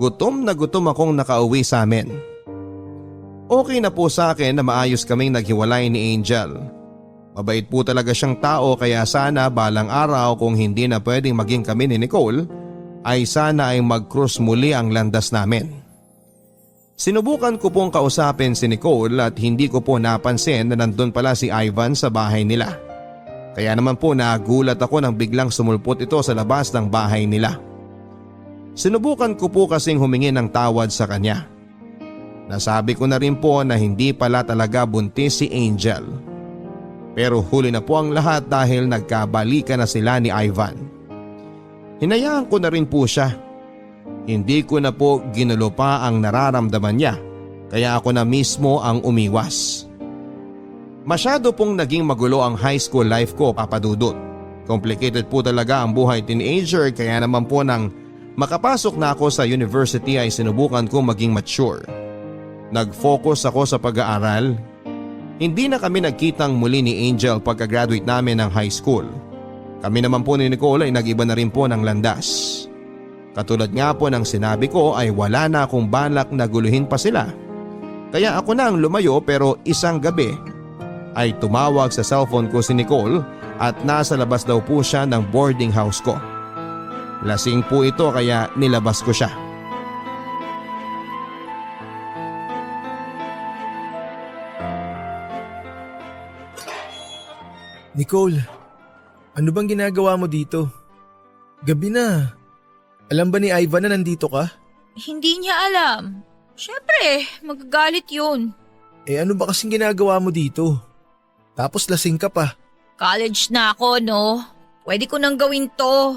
gutom na gutom akong nakauwi sa amin. Okay na po sa akin na maayos kaming naghiwalay ni Angel. Mabait po talaga siyang tao kaya sana balang araw kung hindi na pwedeng maging kami ni Nicole ay sana ay mag-cross muli ang landas namin. Sinubukan ko pong kausapin si Nicole at hindi ko po napansin na nandun pala si Ivan sa bahay nila. Kaya naman po nagulat ako nang biglang sumulpot ito sa labas ng bahay nila. Sinubukan ko po kasing humingi ng tawad sa kanya. Nasabi ko na rin po na hindi pala talaga buntis si Angel. Pero huli na po ang lahat dahil nagkabalikan na sila ni Ivan. Hinayaan ko na rin po siya. Hindi ko na po ginulo pa ang nararamdaman niya kaya ako na mismo ang umiwas. Masyado pong naging magulo ang high school life ko, Papa Dudut. Complicated po talaga ang buhay teenager kaya naman po nang makapasok na ako sa university ay sinubukan ko maging mature. Nag-focus ako sa pag-aaral. Hindi na kami nagkitang muli ni Angel pagka-graduate namin ng high school. Kami naman po ni Nicole ay nag-iba na rin po ng landas. Katulad nga po ng sinabi ko ay wala na akong balak na guluhin pa sila. Kaya ako na ang lumayo pero isang gabi ay tumawag sa cellphone ko si Nicole at nasa labas daw po siya ng boarding house ko. Lasing po ito kaya nilabas ko siya. Nicole, ano bang ginagawa mo dito? Gabi na. Alam ba ni Ivan na nandito ka? Hindi niya alam. Siyempre, magagalit yun. Ano ba kasing ginagawa mo dito? Tapos lasing ka pa. College na ako, no? Pwede ko nang gawin to.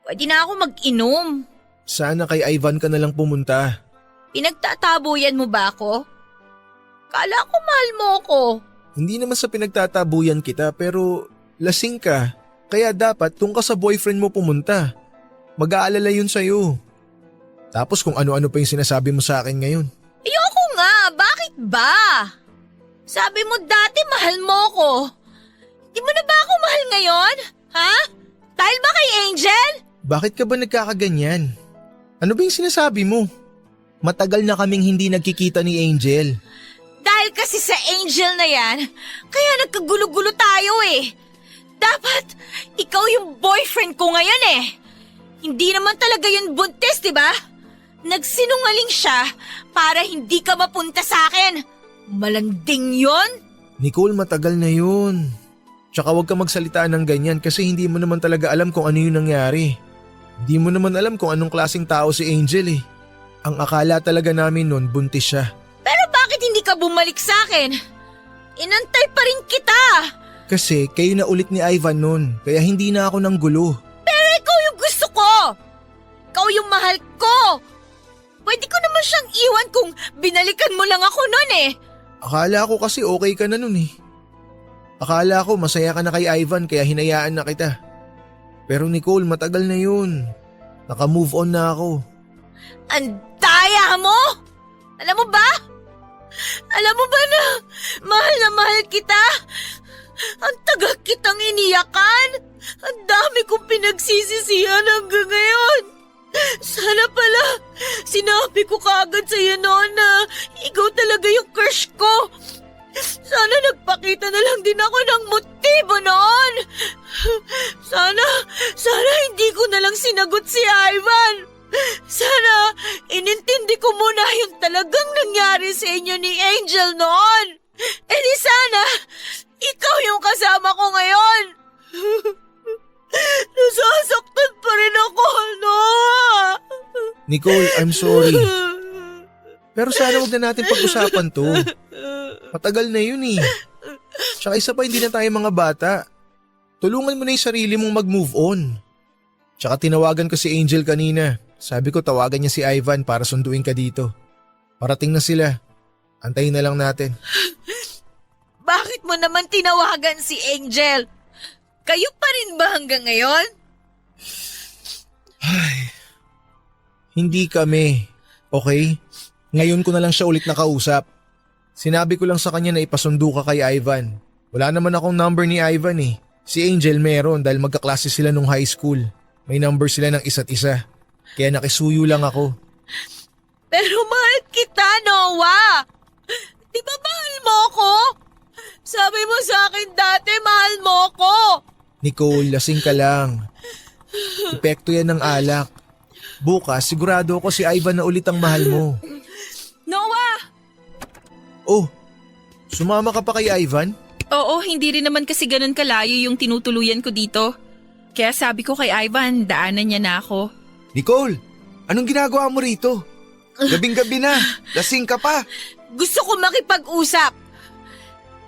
Pwede na ako mag-inom. Sana kay Ivan ka na lang pumunta. Pinagtatabuyan mo ba ako? Kala ko mahal mo ako. Hindi naman sa pinagtatabuyan kita pero lasing ka. Kaya dapat kung ka sa boyfriend mo pumunta. Mag-aalala yun sa'yo. Tapos kung ano-ano pa yung sinasabi mo sa akin ngayon. Ayoko nga, bakit ba? Sabi mo dati mahal mo ko. Di mo na ba ako mahal ngayon? Ha? Dahil ba kay Angel? Bakit ka ba nagkakaganyan? Ano ba yung sinasabi mo? Matagal na kaming hindi nagkikita ni Angel. Dahil kasi sa Angel na yan, kaya nagkagulo-gulo tayo eh. Dapat ikaw yung boyfriend ko ngayon eh. Hindi naman talaga yun buntis, di ba? Nagsinungaling siya para hindi ka mapunta sa akin. Malanding yon. Nicole, matagal na yun. Tsaka huwag ka magsalita ng ganyan kasi hindi mo naman talaga alam kung ano yung nangyari. Hindi mo naman alam kung anong klaseng tao si Angel eh. Ang akala talaga namin nun buntis siya. Pero bakit hindi ka bumalik sa akin? Inantay pa rin kita. Kasi kayo na ulit ni Ivan nun kaya hindi na ako nang gulo. Pero ikaw yung gusto ko. Ikaw yung mahal ko. Pwede ko naman siyang iwan kung binalikan mo lang ako nun eh. Akala ko kasi okay ka na nun eh. Akala ko masaya ka na kay Ivan kaya hinayaan na kita. Pero Nicole, matagal na yun. Naka-move on na ako. Ang daya mo! Alam mo ba? Alam mo ba na mahal kita? Ang tagal kitang iniyakan. Ang dami kong pinagsisisihan hanggang ngayon. Sana pala, sinabi ko kaagad sa'yo noon na ikaw talaga yung crush ko. Sana nagpakita na lang din ako ng motibo noon. Sana hindi ko na lang sinagot si Ivan. Sana inintindi ko muna yung talagang nangyari sa inyo ni Angel noon. E di sana, ikaw yung kasama ko ngayon. Nasasaktan pa rin ako, no? Nicole, I'm sorry. Pero sana huwag na natin pag-usapan to. Matagal na yun eh. Tsaka isa pa, hindi na tayo mga bata. Tulungan mo na yung sarili mong mag-move on. Tsaka tinawagan ko si Angel kanina. Sabi ko tawagan niya si Ivan para sunduin ka dito. Parating na sila. Antayin na lang natin. Bakit mo naman tinawagan si Angel? Kayo pa rin ba hanggang ngayon? Hindi kami. Okay? Ngayon ko na lang siya ulit nakausap. Sinabi ko lang sa kanya na ipasundo ka kay Ivan. Wala naman akong number ni Ivan eh. Si Angel meron dahil magkaklase sila nung high school. May number sila ng isa't isa. Kaya nakisuyo lang ako. Pero mahal kita, Noah! Di ba mahal mo ako? Sabi mo sa akin dati, mahal mo ako! Nicole, lasing ka lang. Epekto yan ng alak. Bukas, sigurado ako si Ivan na ulit ang mahal mo. Noah! Oh, sumama ka pa kay Ivan? Oo, hindi rin naman kasi ganun kalayo yung tinutuluyan ko dito. Kaya sabi ko kay Ivan, daanan niya na ako. Nicole, anong ginagawa mo rito? Gabing-gabi na, lasing ka pa. Gusto ko makipag-usap.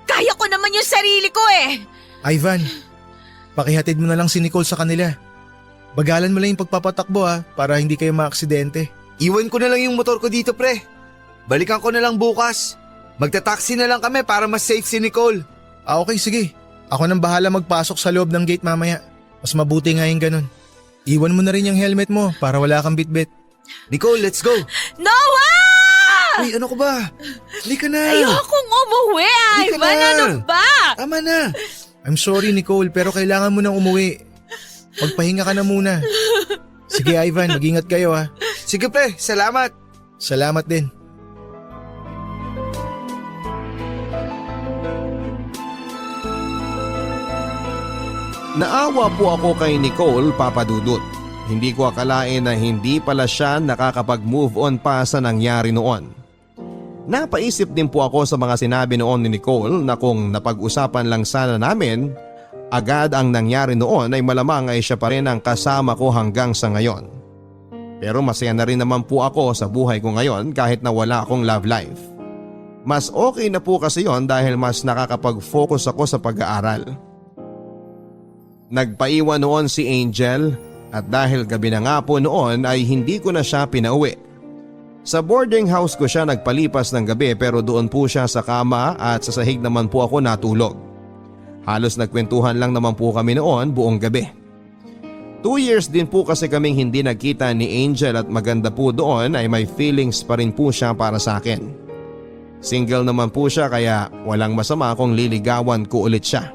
Kaya ko naman yung sarili ko eh. Ivan, pakihatid mo na lang si Nicole sa kanila. Bagalan mo lang yung pagpapatakbo para hindi kayo maaksidente. Iwan ko na lang yung motor ko dito, pre. Balikan ko na lang bukas. Magta-taxi na lang kami para mas safe si Nicole. Okay, sige. Ako nang bahala magpasok sa loob ng gate mamaya. Mas mabuti nga yung ganun. Iwan mo na rin yung helmet mo para wala kang bitbit. Nicole, let's go. Noah! Uy, ano ka ba? Halika na. Ayokong umuwi, Halika Ivan. na. Ano ba? Tama na. I'm sorry Nicole pero kailangan mo nang umuwi. Magpahinga ka na muna. Sige Ivan, mag-ingat kayo ha. Sige, pre. Salamat. Salamat din. Naawa po ako kay Nicole, Papa Dudut. Hindi ko akalain na hindi pala siya nakakapag-move on pa sa nangyari noon. Napaisip din po ako sa mga sinabi noon ni Nicole na kung napag-usapan lang sana namin, agad ang nangyari noon ay malamang ay siya pa rin ang kasama ko hanggang sa ngayon. Pero masaya na rin naman po ako sa buhay ko ngayon kahit na wala akong love life. Mas okay na po kasi yon dahil mas nakakapag-focus ako sa pag-aaral. Nagpaiwan noon si Angel at dahil gabi na nga po noon ay hindi ko na siya pinauwi. Sa boarding house ko siya nagpalipas ng gabi pero doon po siya sa kama at sa sahig naman po ako natulog. Halos nagkwentuhan lang naman po kami noon buong gabi. 2 years din po kasi kaming hindi nagkita ni Angel at maganda po doon ay may feelings pa rin po siya para sa akin. Single naman po siya kaya walang masama kung liligawan ko ulit siya.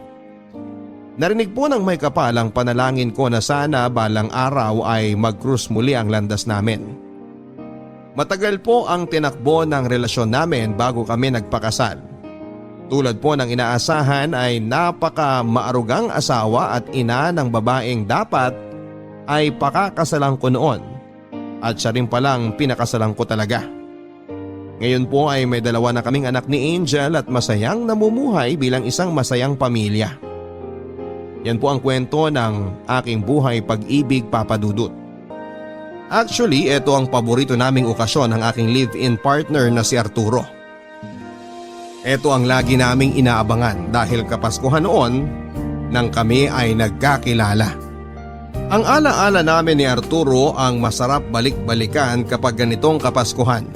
Narinig po ng may kapal ang panalangin ko na sana balang araw ay mag-cruise muli ang landas namin. Matagal po ang tinakbo ng relasyon namin bago kami nagpakasal. Tulad po ng inaasahan ay napaka maarugang asawa at ina ng babaeng dapat ay pakakasalan ko noon at siya rin palang pinakasalan ko talaga. Ngayon po ay may 2 na kaming anak ni Angel at masayang namumuhay bilang isang masayang pamilya. Yan po ang kwento ng aking buhay pag-ibig, Papa Dudut. Actually, ito ang paborito naming okasyon ng aking live-in partner na si Arturo. Ito ang lagi naming inaabangan dahil kapaskuhan noon nang kami ay nagkakilala. Ang alaala namin ni Arturo ang masarap balik-balikan kapag ganitong kapaskuhan.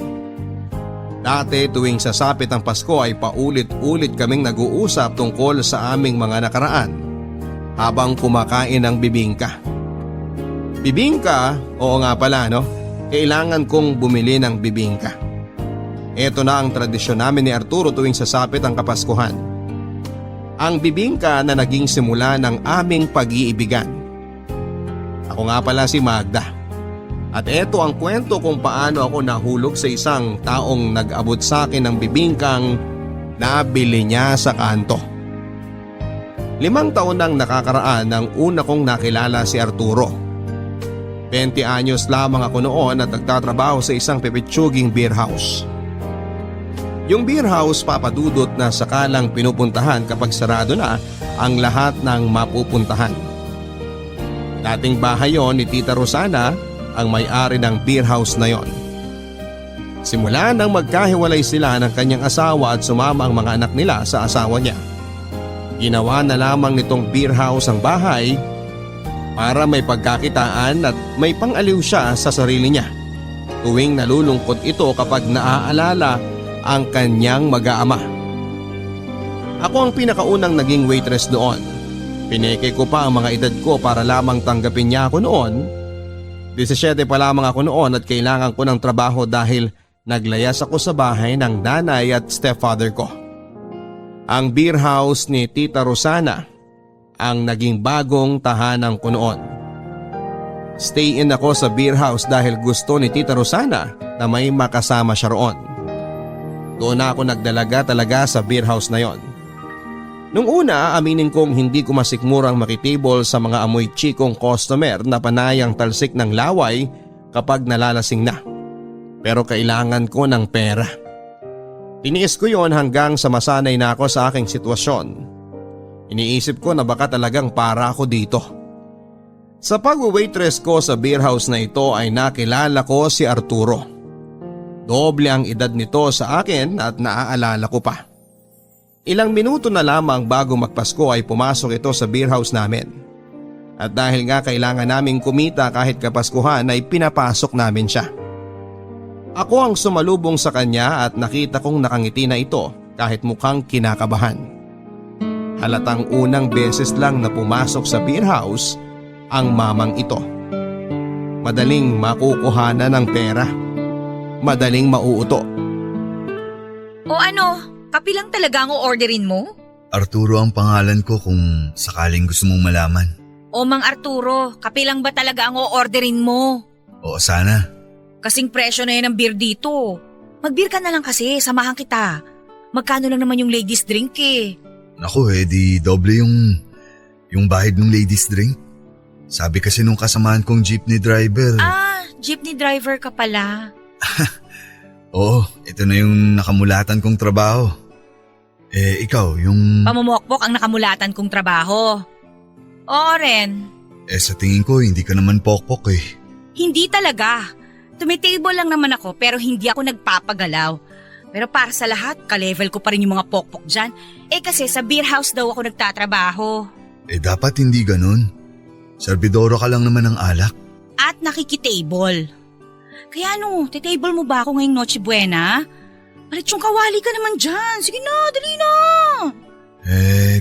Dati tuwing sasapit ang Pasko ay paulit-ulit kaming nag-uusap tungkol sa aming mga nakaraan habang kumakain ng bibingka. Bibingka? Oo nga pala no, kailangan kong bumili ng bibingka. Ito na ang tradisyon namin ni Arturo tuwing sasapit ang Kapaskuhan. Ang bibingka na naging simula ng aming pag-iibigan. Ako nga pala si Magda. At ito ang kwento kung paano ako nahulog sa isang taong nag-abot sa akin ng bibingkang nabili niya sa kanto. 5 taon nang nakakaraan nang una kong nakilala si Arturo. 20 anyos lamang ako noon at nagtatrabaho sa isang pipitsuging beer house. Yung beer house, Papa Dudut, na sakalang pinupuntahan kapag sarado na ang lahat ng mapupuntahan. Dating bahay yon ni Tita Rosana, ang may-ari ng beer house na yon. Simula nang magkahiwalay sila ng kanyang asawa at sumama ang mga anak nila sa asawa niya. Ginawa na lamang nitong beer house ang bahay para may pagkakitaan at may pang-aliw siya sa sarili niya. Tuwing nalulungkot ito kapag naaalala ang kanyang mag-aama. Ako ang pinakaunang naging waitress doon. Pineke ko pa ang mga edad ko para lamang tanggapin niya ako noon. 17 pa lamang ako noon at kailangan ko ng trabaho dahil naglayas ako sa bahay ng nanay at stepfather ko. Ang beer house ni Tita Rosana ang naging bagong tahanan ko noon. Stay in ako sa beer house dahil gusto ni Tita Rosana na may makasama siya roon. Doon na ako nagdalaga talaga sa beer house na yon. Nung una, aminin kong hindi ko masikmurang makitable sa mga amoy chikong customer na panayang talsik ng laway kapag nalalasing na. Pero kailangan ko ng pera. Tiniis ko yon hanggang sa masanay na ako sa aking sitwasyon. Iniisip ko na baka talagang para ako dito. Sa pag-waitress ko sa beer house na ito ay nakilala ko si Arturo. Doble ang edad nito sa akin at naaalala ko pa. Ilang minuto na lamang bago magpasko ay pumasok ito sa beer house namin. At dahil nga kailangan naming kumita kahit kapaskuhan ay pinapasok namin siya. Ako ang sumalubong sa kanya at nakita kong nakangiti na ito kahit mukhang kinakabahan. Halatang unang beses lang na pumasok sa beer house ang mamang ito. Madaling makukuhanan ng pera. Madaling mauuto. O ano, kape lang talaga ang orderin mo? Arturo ang pangalan ko kung sakaling gusto mong malaman. O Mang Arturo, kape lang ba talaga ang orderin mo? Oo, sana. Kasing presyo na yan ang beer dito. Mag-beer ka na lang kasi, samahan kita. Magkano lang naman yung ladies drink eh. Naku, di doble yung bahid ng ladies drink. Sabi kasi nung kasamahan kong jeepney driver. Jeepney driver ka pala. Oo, ito na yung nakamulatan kong trabaho. Ikaw, yung… Pamumokpok ang nakamulatan kong trabaho. Oo rin. sa tingin ko hindi ka naman pokpok eh. Hindi talaga. Tumitable lang naman ako pero hindi ako nagpapagalaw. Pero para sa lahat, ka-level ko pa rin yung mga pokpok dyan. Kasi sa beer house daw ako nagtatrabaho. Dapat hindi ganun. Servidoro ka lang naman ng alak. At nakikitable. Kaya titable mo ba ako ngayong Noche Buena? Malit yung kawali ka naman dyan. Sige na, dali na.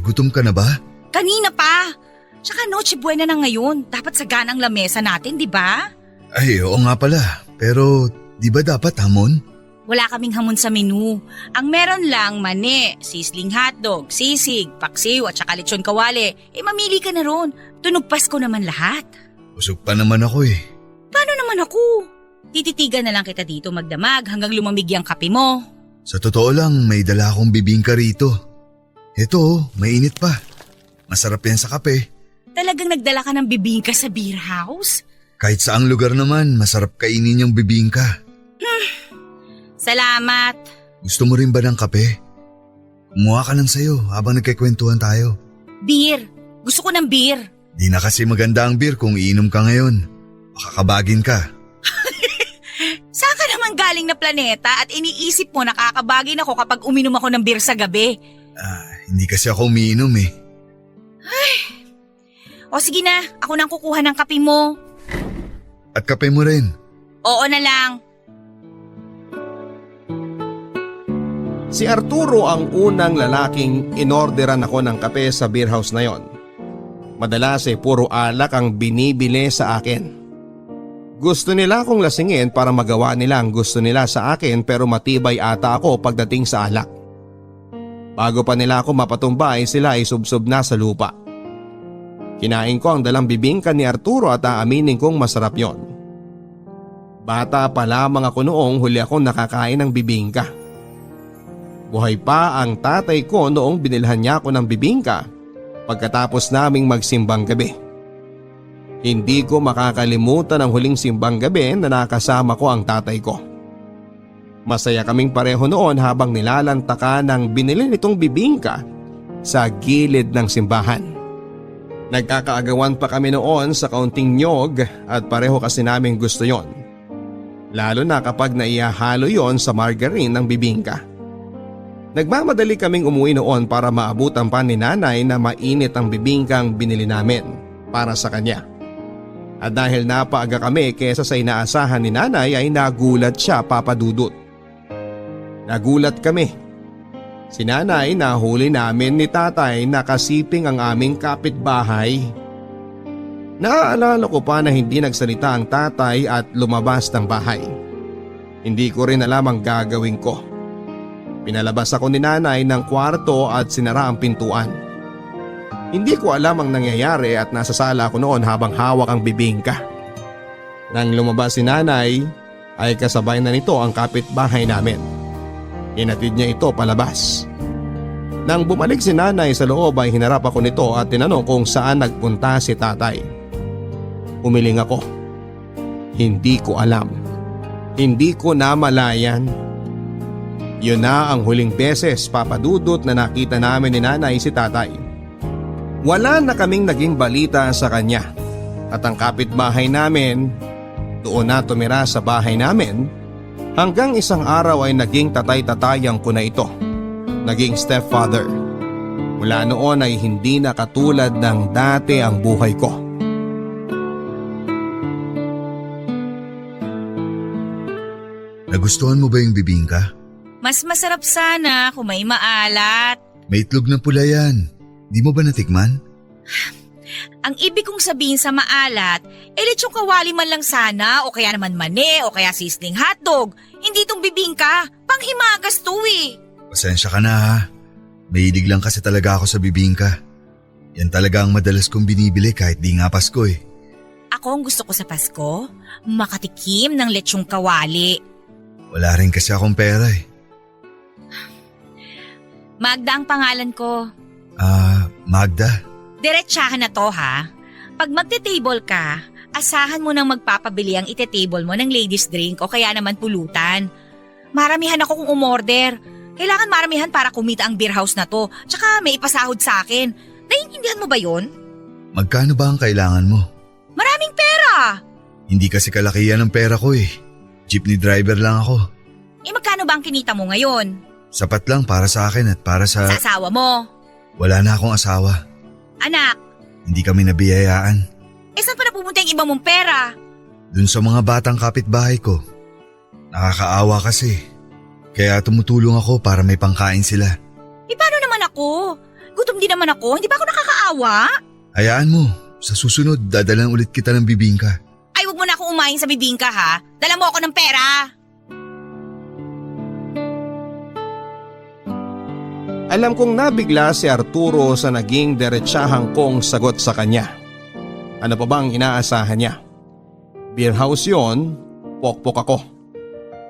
Gutom ka na ba? Kanina pa. Tsaka Noche Buena na ngayon. Dapat sagana ang lamesa natin, di ba? Ay, oo nga pala. Pero di ba dapat hamon? Wala kaming hamon sa menu. Ang meron lang mani, sisling hotdog, sisig, paksiw at saka lechon kawali. Mamili ka na ron. Tunog Pasko naman lahat. Busog pa naman ako eh. Paano naman ako? Tititigan na lang kita dito magdamag hanggang lumamig ang kape mo. Sa totoo lang, may dala akong bibingka rito. Ito, mainit pa. Masarap yan sa kape. Talagang nagdala ka ng bibingka sa beer house? Kahit saang lugar naman, masarap kainin yung bibingka. Salamat. Gusto mo rin ba ng kape? Kumuha ka lang sa'yo habang nagkikwentuhan tayo. Beer. Gusto ko ng beer. Di na kasi maganda ang beer kung iinom ka ngayon. Makakabagin ka. Saan ka naman galing na planeta at iniisip mo nakakabagin ako kapag uminom ako ng beer sa gabi? Hindi kasi ako umiinom eh. O sige na, ako nang kukuha ng kape mo. At kape mo rin. Oo na lang. Si Arturo ang unang lalaking inorderan ako ng kape sa beer house na yon. Madalas puro alak ang binibili sa akin. Gusto nila akong lasingin para magawa nila ang gusto nila sa akin pero matibay ata ako pagdating sa alak. Bago pa nila ako mapatumbay sila ay subsob na sa lupa. Kinain ko ang dalang bibingka ni Arturo at aaminin kong masarap yon. Bata pa lamang ako noong huli akong nakakain ng bibingka. Buhay pa ang tatay ko noong binilhan niya ako ng bibingka pagkatapos naming magsimbang gabi. Hindi ko makakalimutan ang huling simbang gabi na nakasama ko ang tatay ko. Masaya kaming pareho noon habang nilalantaka ng binili nitong bibingka sa gilid ng simbahan. Nagkakaagawan pa kami noon sa kaunting nyog at pareho kasi namin gusto yon. Lalo na kapag naihahalo yon sa margarine ng bibingka. Nagmamadali kaming umuwi noon para maabutan pa ni nanay na mainit ang bibingkang binili namin para sa kanya. At dahil napaaga kami kesa sa inaasahan ni nanay ay nagulat siya, Papa Dudut. Nagulat kami. Si nanay nahuli namin ni tatay na kasiping ang aming kapitbahay. Naaalala ko pa na hindi nagsalita ang tatay at lumabas ng bahay. Hindi ko rin alam ang gagawin ko. Pinalabas ako ni nanay ng kwarto at sinara ang pintuan. Hindi ko alam ang nangyayari at nasa sala ako noon habang hawak ang bibingka. Nang lumabas si nanay ay kasabay na nito ang kapitbahay namin. Hinatid niya ito palabas. Nang bumalik si nanay sa loob ay hinarap ako nito at tinanong kung saan nagpunta si tatay. Umiling ako. Hindi ko alam. Hindi ko namalayan. Yun na ang huling beses, Papa Dudut, na nakita namin ni nanay si tatay. Wala na kaming naging balita sa kanya at ang kapitbahay namin doon na tumira sa bahay namin hanggang isang araw ay naging tatay-tatayang ko na ito. Naging stepfather. Mula noon ay hindi na katulad ng dati ang buhay ko. Nagustuhan mo ba yung bibingka? Mas masarap sana kung may maalat. May itlog na pula yan. Di mo ba natikman? Ang ibig kong sabihin sa maalat, lechong kawali man lang sana o kaya naman mani o kaya sizzling hotdog. Hindi itong bibingka, panghimagas to eh. Pasensya ka na ha. Mahilig lang kasi talaga ako sa bibingka. Yan talaga ang madalas kong binibili kahit di nga Pasko eh. Ako ang gusto ko sa Pasko, makatikim ng lechong kawali. Wala rin kasi akong pera eh. Magda ang pangalan ko. Magda. Diretsahan na to ha. Pag magte-table ka, asahan mo nang magpapabili ang ite-table mo ng ladies drink o kaya naman pulutan. Maramihan ako kung umorder. Kailangan maramihan para kumita ang beer house na to. Tsaka may ipasahod sa akin. Naiintindihan mo ba yon? Magkano ba ang kailangan mo? Maraming pera! Hindi kasi kalakihan ng pera ko eh. Jeepney driver lang ako. Magkano ba ang kinita mo ngayon? Sapat lang para sa akin at para sa... Sa asawa mo? Wala na akong asawa. Anak? Hindi kami nabiyayaan. Saan pa napupunta yung iba mong pera? Dun sa mga batang kapitbahay ko. Nakakaawa kasi. Kaya tumutulong ako para may pangkain sila. Paano naman ako? Gutom din naman ako, hindi ba ako nakakaawa? Hayaan mo, sa susunod dadalan ulit kita ng bibingka. Ay, wag mo na akong umain sa bibingka ha. Dala mo ako ng pera. Alam kong nabigla si Arturo sa naging diretsahang kong sagot sa kanya. Ano pa bang inaasahan niya? Beer house yon, pokpok ako.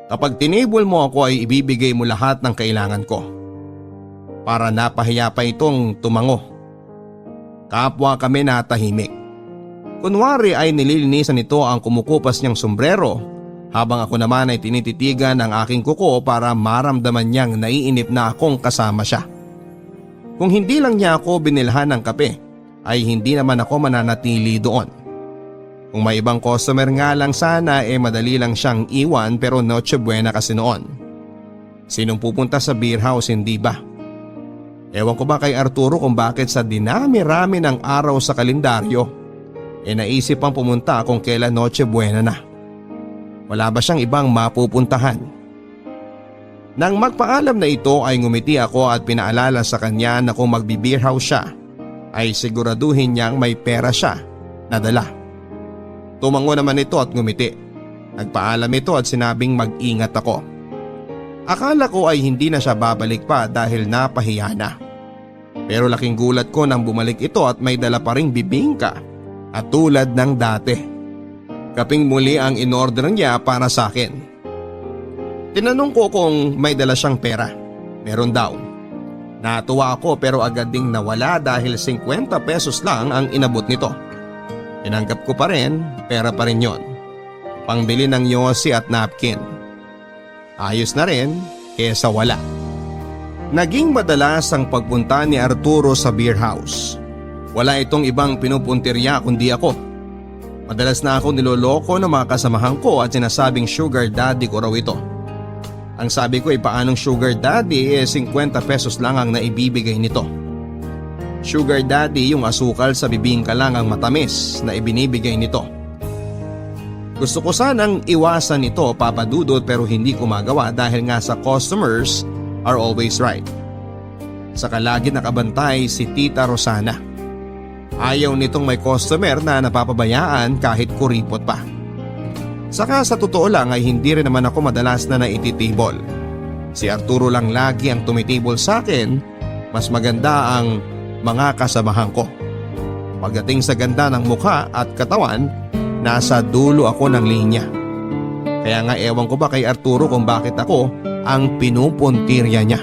Kapag tinable mo ako ay ibibigay mo lahat ng kailangan ko. Para napahiya pa itong tumango. Kapwa kami natahimik. Kunwari ay nililinisan nito ang kumukupas niyang sombrero habang ako naman ay tinititigan ang aking kuko para maramdaman niyang naiinip na akong kasama siya. Kung hindi lang niya ako binilhan ng kape ay hindi naman ako mananatili doon. Kung may ibang customer nga lang sana madali lang siyang iwan pero Noche Buena kasi noon. Sinong pupunta sa beer house hindi ba? Ewan ko ba kay Arturo kung bakit sa dinami-rami ng araw sa kalendaryo naisip pang pumunta kung kailan Noche Buena na. Wala ba siyang ibang mapupuntahan? Nang magpaalam na ito ay ngumiti ako at pinaalala sa kanya na kung magbi-beer house siya ay siguraduhin niyang may pera siya na dala. Tumango naman ito at ngumiti. Nagpaalam ito at sinabing mag-ingat ako. Akala ko ay hindi na siya babalik pa dahil napahiya na. Pero laking gulat ko nang bumalik ito at may dala pa ring bibingka at tulad ng dati. Kaping muli ang in-order niya para sa akin. Tinanong ko kung may dala siyang pera. Meron daw. Natuwa ako pero agad ding nawala dahil 50 pesos lang ang inabot nito. Tinanggap ko pa rin, pera pa rin yon. Pangbili ng yosi at napkin. Ayos na rin kesa wala. Naging madalas ang pagpunta ni Arturo sa beer house. Wala itong ibang pinupuntirya kundi ako. Madalas na ako niloloko ng mga kasamahan ko at sinasabing sugar daddy ko raw ito. Ang sabi ko ay paanong sugar daddy 50 pesos lang ang naibibigay nito. Sugar daddy yung asukal sa bibingka lang ang matamis na ibinibigay nito. Gusto ko sanang iwasan ito Papa Dudut pero hindi ko magawa dahil nga sa customers are always right. Saka lagi nakabantay si Tita Rosana. Ayaw nitong may customer na napapabayaan kahit kuripot pa. Saka sa totoo lang ay hindi rin naman ako madalas na naititibol. Si Arturo lang lagi ang tumitibol sa akin, mas maganda ang mga kasamahan ko. Pagdating sa ganda ng mukha at katawan, nasa dulo ako ng linya. Kaya nga ewan ko ba kay Arturo kung bakit ako ang pinupuntirya niya.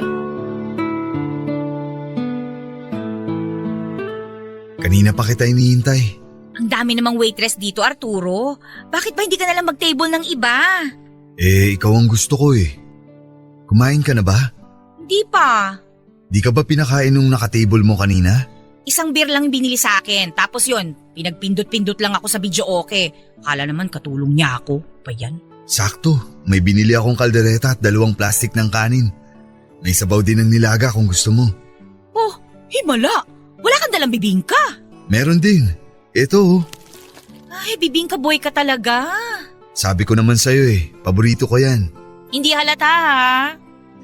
Kanina pa kita inihintay. Ang dami namang waitress dito, Arturo. Bakit ba hindi ka nalang mag-table ng iba? Ikaw ang gusto ko eh. Kumain ka na ba? Hindi pa. Di ka ba pinakain nung nakatable mo kanina? Isang beer lang binili sa akin. Tapos yun, pinagpindot-pindot lang ako sa video okay. Akala naman katulong niya ako. Pa yan? Sakto, may binili akong kaldereta at 2 plastic ng kanin. May sabaw din ng nilaga kung gusto mo. Oh, himala. Wala kang dalang bibingka. Meron din. Ito. Ay, bibingka boy ka talaga. Sabi ko naman sa'yo paborito ko yan. Hindi halata ha.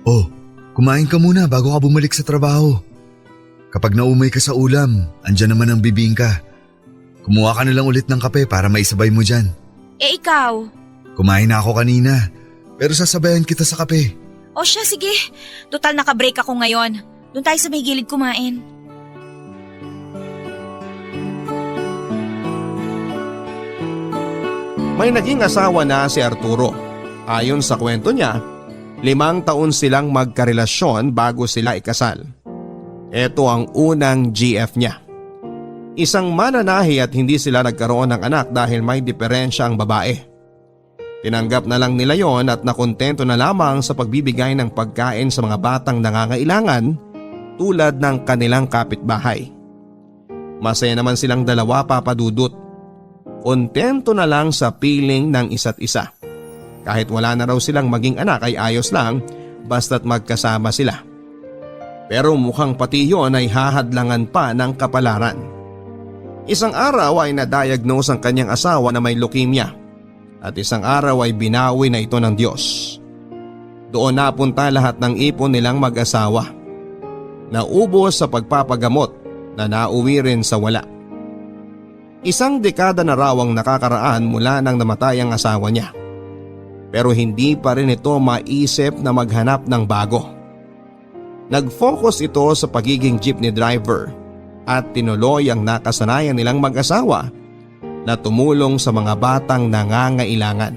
Oh, kumain ka muna bago ka bumalik sa trabaho. Kapag naumay ka sa ulam, andyan naman ang bibingka. Kumuha ka na lang ulit ng kape para maisabay mo dyan. Ikaw? Kumain na ako kanina, pero sasabayan kita sa kape. O siya, sige. Total naka-break ako ngayon. Doon tayo sa may gilid kumain. May naging asawa na si Arturo. Ayon sa kwento niya, 5 taon silang magkarelasyon bago sila ikasal. Ito ang unang GF niya. Isang mananahi at hindi sila nagkaroon ng anak dahil may diferensya ang babae. Tinanggap na lang nila yon at nakontento na lamang sa pagbibigay ng pagkain sa mga batang nangangailangan tulad ng kanilang kapitbahay. Masaya naman silang dalawa, Papa Dudut. Kontento na lang sa piling ng isa't isa. Kahit wala na raw silang maging anak ay ayos lang basta't magkasama sila. Pero mukhang pati yon ay hahadlangan pa ng kapalaran. Isang araw ay na-diagnose ang kanyang asawa na may leukemia at isang araw ay binawi na ito ng Diyos. Doon napunta lahat ng ipon nilang mag-asawa. Naubos sa pagpapagamot na nauwi rin sa wala. Isang dekada na raw ang nakakaraan mula nang namatay ang asawa niya. Pero hindi pa rin ito maisip na maghanap ng bago. Nag-focus ito sa pagiging jeepney driver at tinuloy ang nakasanayan nilang mag-asawa na tumulong sa mga batang nangangailangan.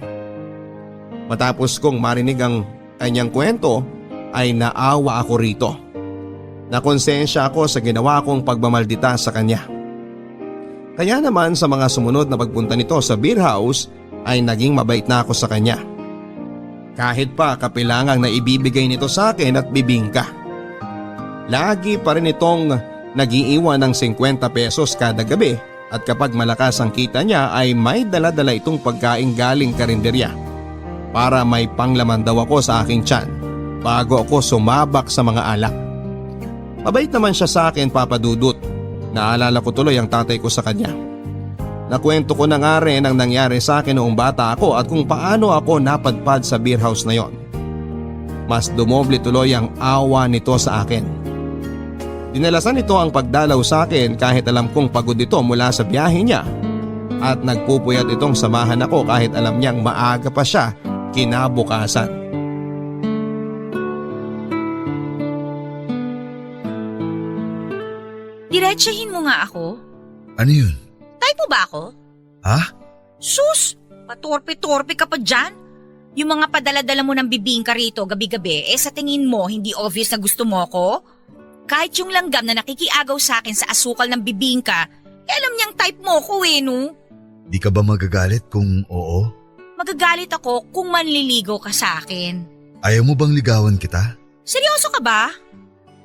Matapos kong marinig ang kanyang kwento ay naawa ako rito. Nakonsensya ako sa ginawa kong pagmamaldita sa kanya. Kaya naman sa mga sumunod na pagpunta nito sa beer house ay naging mabait na ako sa kanya. Kahit pa kapilangang na ibibigay nito sa akin at bibingka. Lagi pa rin itong nag-iiwan ng 50 pesos kada gabi at kapag malakas ang kita niya ay may dala-dala itong pagkain galing karinderya para may panglaman daw ako sa aking tiyan bago ako sumabak sa mga alak. Mabait naman siya sa akin, Papa Dudut. Naalala ko tuloy ang tatay ko sa kanya. Nakwento ko na nga rin ang nangyari sa akin noong bata ako at kung paano ako napadpad sa beer house na yon. Mas dumoble tuloy ang awa nito sa akin. Dinalasan nito ang pagdalaw sa akin kahit alam kong pagod ito mula sa biyahe niya at nagpupuyat itong samahan ako kahit alam niyang maaga pa siya kinabukasan. Diretsahin mo nga ako. Ano yun? Type mo ba ako? Ha? Sus! Patorpe-torpe ka pa dyan? Yung mga padala-dala mo ng bibingka rito gabi-gabi, sa tingin mo hindi obvious na gusto mo ko? Kahit yung langgam na nakikiagaw sa akin sa asukal ng bibingka, alam niyang type mo ko no? Di ka ba magagalit kung oo? Magagalit ako kung manliligaw ka sa akin. Ayaw mo bang ligawan kita? Seryoso ka ba?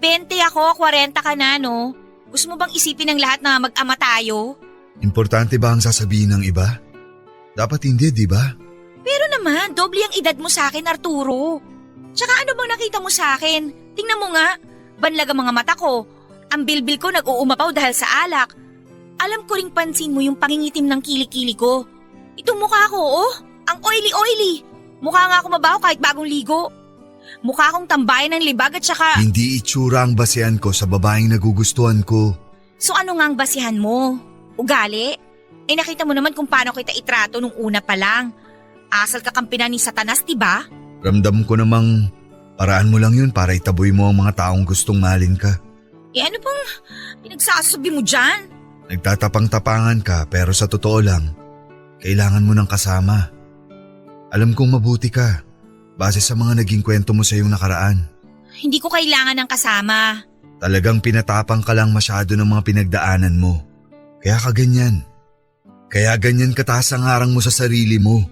20 ako, 40 ka na no? Gusto mo bang isipin ng lahat na mag-ama tayo? Importante ba ang sasabihin ng iba? Dapat hindi, di ba? Pero naman, doble ang edad mo sa akin, Arturo. Tsaka ano bang nakita mo sa akin? Tingnan mo nga, banlag ang mga mata ko. Ang bilbil ko nag-uumapaw dahil sa alak. Alam ko ring pansin mo yung pangingitim ng kilikili ko. Itong mukha ko, ang oily-oily. Mukha nga ako mabaho kahit bagong ligo. Mukha akong tambayan ng libag at saka… Hindi itsura ang basehan ko sa babaeng nagugustuhan ko. So ano nga ang basihan mo? Ugali? Nakita mo naman kung paano kita itrato nung una pa lang. Asal kakampinan ni Satanas, diba? Ramdam ko namang paraan mo lang yun para itaboy mo ang mga taong gustong mahalin ka. Ano bang pinagsasabi mo dyan? Nagtatapang-tapangan ka pero sa totoo lang, kailangan mo ng kasama. Alam kong mabuti ka, base sa mga naging kwento mo sa iyong nakaraan. Hindi ko kailangan ng kasama. Talagang pinatapang ka lang masyado ng mga pinagdaanan mo. Kaya ka ganyan. Kaya ganyan kataas ang harang mo sa sarili mo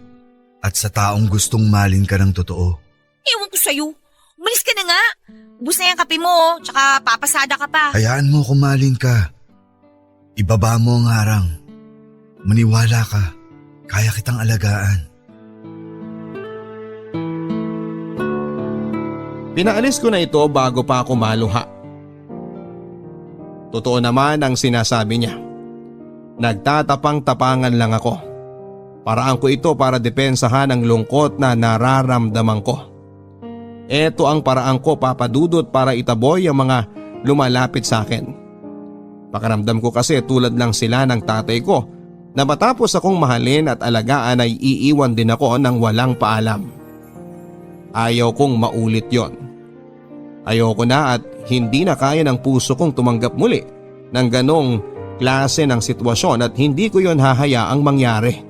at sa taong gustong malin ka ng totoo. Ewan ko sa'yo. Umalis ka na nga. Ubus na yung kape mo, tsaka papasada ka pa. Hayaan mo kung malin ka. Ibaba mo ang harang. Maniwala ka. Kaya kitang alagaan. Pinaalis ko na ito bago pa ako maluha. Totoo naman ang sinasabi niya. Nagtatapang-tapangan lang ako. Paraan ko ito para depensahan ang lungkot na nararamdaman ko. Ito ang paraan ko, Papa Dudut, para itaboy ang mga lumalapit sa akin. Pakiramdam ko kasi tulad lang sila ng tatay ko na matapos akong mahalin at alagaan ay iiwan din ako ng walang paalam. Ayaw kong maulit yon. Ayoko na at hindi na kaya ng puso kong tumanggap muli ng ganong klase ng sitwasyon at hindi ko yon hahayaang mangyari.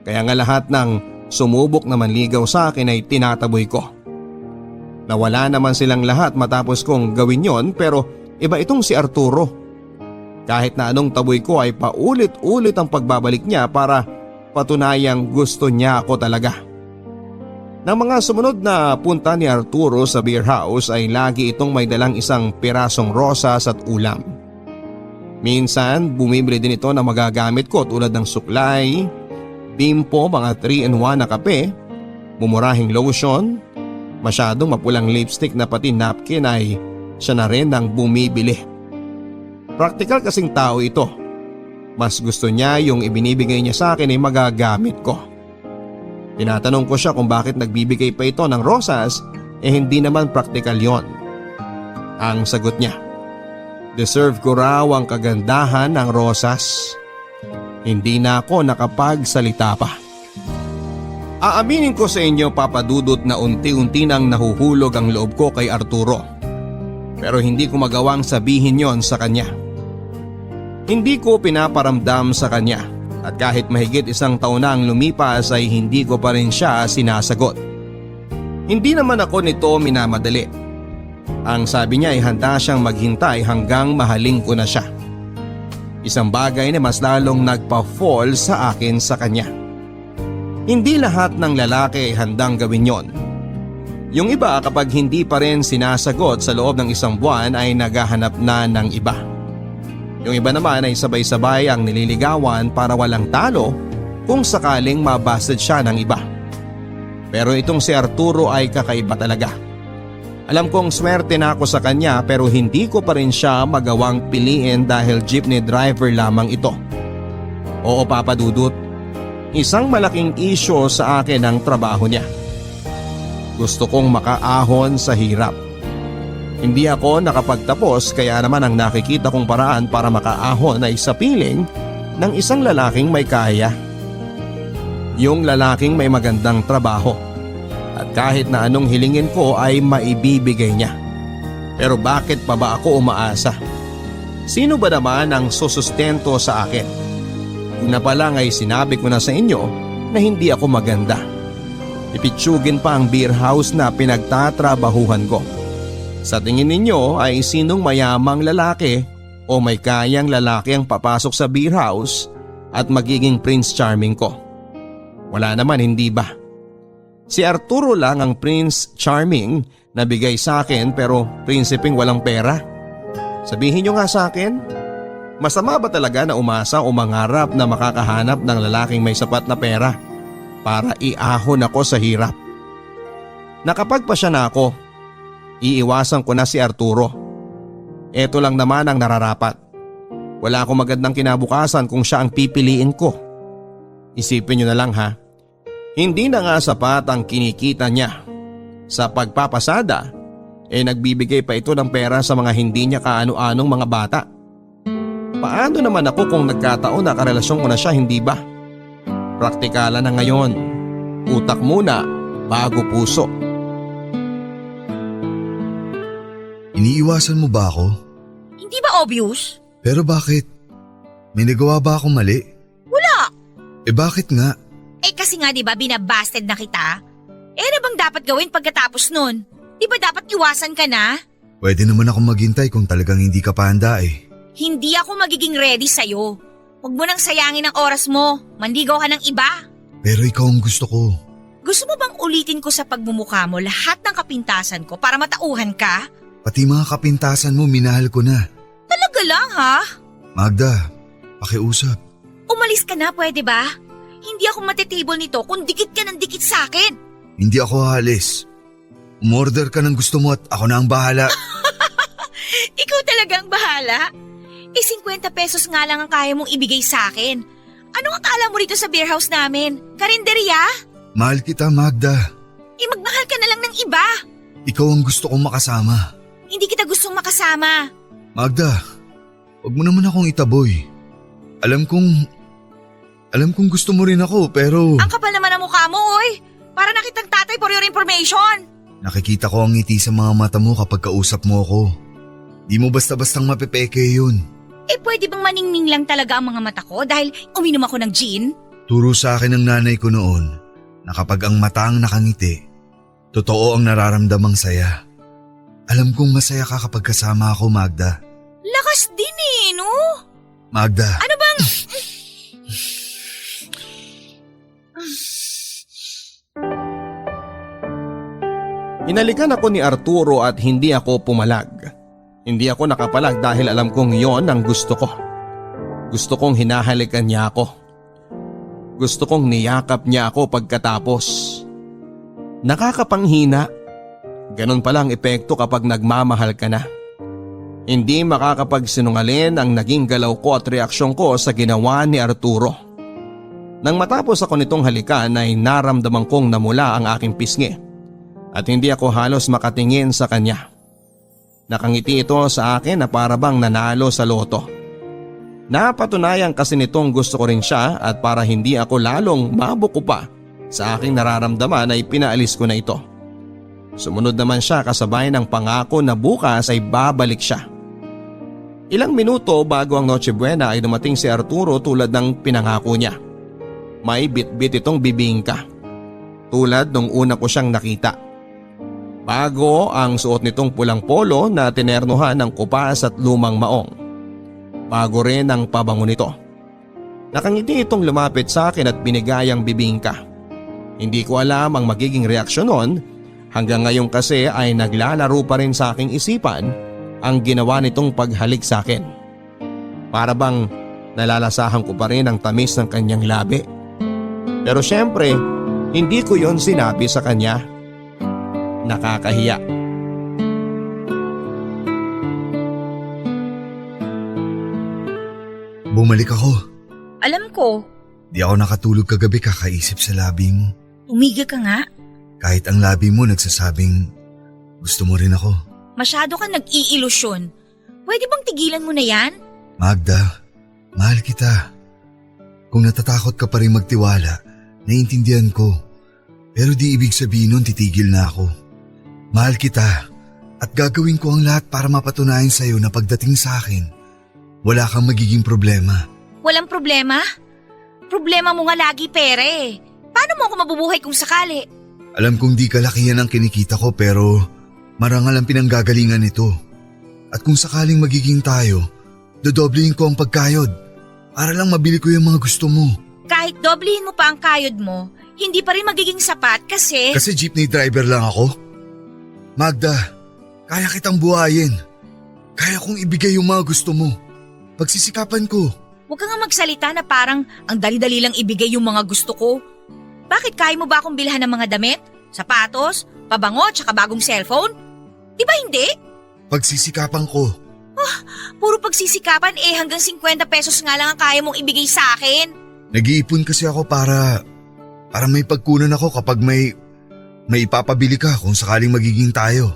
Kaya nga lahat ng sumubok na manligaw sa akin ay tinataboy ko. Nawala naman silang lahat matapos kong gawin yon pero iba itong si Arturo. Kahit na anong taboy ko ay paulit-ulit ang pagbabalik niya para patunayang gusto niya ako talaga. Nang mga sumunod na punta ni Arturo sa beer house ay lagi itong may dalang isang pirasong rosas at ulam. Minsan bumibili din ito na magagamit ko tulad ng suklay, bimpo, mga 3-in-1 na kape, mumurahing lotion, masyadong mapulang lipstick na pati napkin ay siya na rin ang bumibili. Praktikal kasing tao ito. Mas gusto niya yung ibinibigay niya sa akin ay magagamit ko. Tinatanong ko siya kung bakit nagbibigay pa ito ng rosas hindi naman praktikal yon. Ang sagot niya, deserve ko raw ang kagandahan ng rosas. Hindi na ako nakapagsalita pa. Aaminin ko sa inyo, Papa Dudut, na unti-unti nang nahuhulog ang loob ko kay Arturo. Pero hindi ko magawang sabihin yon sa kanya. Hindi ko pinaparamdam sa kanya. At kahit mahigit 1 taon na ang lumipas ay hindi ko pa rin siya sinasagot. Hindi naman ako nito minamadali. Ang sabi niya ay handa siyang maghintay hanggang mahalin ko na siya. Isang bagay na mas lalong nagpa-fall sa akin sa kanya. Hindi lahat ng lalaki ay handang gawin yon. Yung iba kapag hindi pa rin sinasagot sa loob ng 1 buwan ay naghahanap na ng iba. Yung iba naman ay sabay-sabay ang nililigawan para walang talo kung sakaling mabasted siya ng iba. Pero itong si Arturo ay kakaiba talaga. Alam kong swerte na ako sa kanya pero hindi ko pa rin siya magawang piliin dahil jeepney driver lamang ito. Oo, Papa Dudut, isang malaking issue sa akin ang trabaho niya. Gusto kong makaahon sa hirap. Hindi ako nakapagtapos kaya naman ang nakikita kong paraan para makaahon ay sa piling ng isang lalaking may kaya. Yung lalaking may magandang trabaho at kahit na anong hilingin ko ay maibibigay niya. Pero bakit pa ba ako umaasa? Sino ba naman ang susustento sa akin? Kung na palang ay sinabi ko na sa inyo na hindi ako maganda. Ipitsugin pa ang beer house na pinagtatrabahuhan ko. Sa tingin ninyo ay sinong mayamang lalaki o may kayang lalaki ang papasok sa beer house at magiging Prince Charming ko? Wala naman, hindi ba? Si Arturo lang ang Prince Charming na bigay sa akin pero prinsipeng walang pera. Sabihin nyo nga sa akin, masama ba talaga na umasa o mangarap na makakahanap ng lalaking may sapat na pera para iahon ako sa hirap? Nakapagpasya na ako. Iiwasan ko na si Arturo. Ito lang naman ang nararapat. Wala akong magandang kinabukasan kung siya ang pipiliin ko. Isipin nyo na lang ha. Hindi na nga sapat ang kinikita niya. Sa pagpapasada, nagbibigay pa ito ng pera sa mga hindi niya kaano-anong mga bata. Paano naman ako kung nagkataon na karelasyon ko na siya, hindi ba? Praktikalan na ngayon. Utak muna bago puso. Iniiwasan mo ba ako? Hindi ba obvious? Pero bakit? May nagawa ba akong mali? Wala. Bakit nga? Kasi nga 'di ba binabasted na kita? Ano bang dapat gawin pagkatapos nun? 'Di ba dapat iwasan ka na? Pwede naman akong maghintay kung talagang hindi ka pa handa eh. Hindi ako magiging ready sa'yo. Huwag mo nang sayangin ang oras mo. Manligaw ka ng iba. Pero ikaw ang gusto ko. Gusto mo bang ulitin ko sa pagmumukha mo lahat ng kapintasan ko para matauhan ka? Pati mga kapintasan mo minahal ko na. Talaga lang ha? Magda, pakiusap. Umalis ka na, pwede ba? Hindi ako matitable nito kung dikit ka ng dikit sa akin. Hindi ako aalis. Umorder ka ng gusto mo at ako na ang bahala. Ikaw talagang bahala? 50 pesos nga lang ang kaya mong ibigay sa akin. Anong akala mo rito sa beer house namin? Karinderya? Mahal kita, Magda. Magmahal ka na lang ng iba. Ikaw ang gusto kong makasama. Hindi kita gustong makasama. Magda, wag mo naman akong itaboy. Alam kong gusto mo rin ako pero… Ang kapal naman ang mukha mo, oy. Para nakitang tatay for your information. Nakikita ko ang ngiti sa mga mata mo kapag kausap mo ako. Di mo basta-bastang mapepeke yun. Pwede bang maningning lang talaga ang mga mata ko dahil uminom ako ng gin? Turo sa akin ng nanay ko noon na kapag ang mata ang nakangiti, totoo ang nararamdamang saya. Alam kong masaya ka kapag kasama ako, Magda. Lakas din no? Magda. Ano bang… Hinalikan ako ni Arturo at hindi ako pumalag. Hindi ako nakapalag dahil alam kong yon ang gusto ko. Gusto kong hinahalikan niya ako. Gusto kong niyakap niya ako pagkatapos. Nakakapanghina. Ganon palang epekto kapag nagmamahal ka na. Hindi makakapagsinungaling ang naging galaw ko at reaksyon ko sa ginawa ni Arturo. Nang matapos ako nitong halikan ay naramdaman kong namula ang aking pisngi at hindi ako halos makatingin sa kanya. Nakangiti ito sa akin na para bang nanalo sa loto. Napatunayan kasi nitong gusto ko rin siya at para hindi ako lalong mabuko pa sa aking nararamdaman ay pinaalis ko na ito. Sumunod naman siya kasabay ng pangako na bukas ay babalik siya. Ilang minuto bago ang Noche Buena ay dumating si Arturo tulad ng pinangako niya. May bit-bit itong bibingka. Tulad nung una ko siyang nakita. Bago ang suot nitong pulang polo na tinernuhan ng kupas at lumang maong. Bago rin ang pabango nito. Nakangiti itong lumapit sa akin at binigay ang bibingka. Hindi ko alam ang magiging reaksyon nun. Hanggang ngayon kasi ay naglalaro pa rin sa aking isipan ang ginawa nitong paghalik sa akin. Para bang nalalasahan ko pa rin ang tamis ng kanyang labi. Pero syempre, hindi ko yon sinabi sa kanya. Nakakahiya. Bumalik ako. Alam ko. Di ako nakatulog kagabi kakaisip sa labi mo. Tumigil ka nga. Kahit ang labi mo nagsasabing gusto mo rin ako. Masyado kang nag-iilusyon. Pwede bang tigilan mo na yan? Magda, mahal kita. Kung natatakot ka pa rin magtiwala, naiintindihan ko. Pero di ibig sabihin nun titigil na ako. Mahal kita at gagawin ko ang lahat para mapatunayan sa'yo na pagdating sa akin, wala kang magiging problema. Walang problema? Problema mo nga lagi pere. Paano mo ako mabubuhay kung sakali? Alam kong di kalakihan ang kinikita ko pero marangal ang pinanggagalingan nito. At kung sakaling magiging tayo, dodoblehin ko ang pagkayod para lang mabili ko yung mga gusto mo. Kahit doblehin mo pa ang kayod mo, hindi pa rin magiging sapat kasi… Kasi jeepney driver lang ako? Magda, kaya kitang buhayin. Kaya kong ibigay yung mga gusto mo. Pagsisikapan ko. Huwag ka nga magsalita na parang ang dali-dali lang ibigay yung mga gusto ko. Bakit kaya mo ba akong bilhan ng mga damit, sapatos, pabango, tsaka bagong cellphone? Di ba hindi? Pagsisikapan ko. Puro pagsisikapan hanggang 50 pesos nga lang ang kaya mong ibigay sa akin. Nag-iipon kasi ako para may pagkunan ako kapag may ipapabili ka kung sakaling magiging tayo.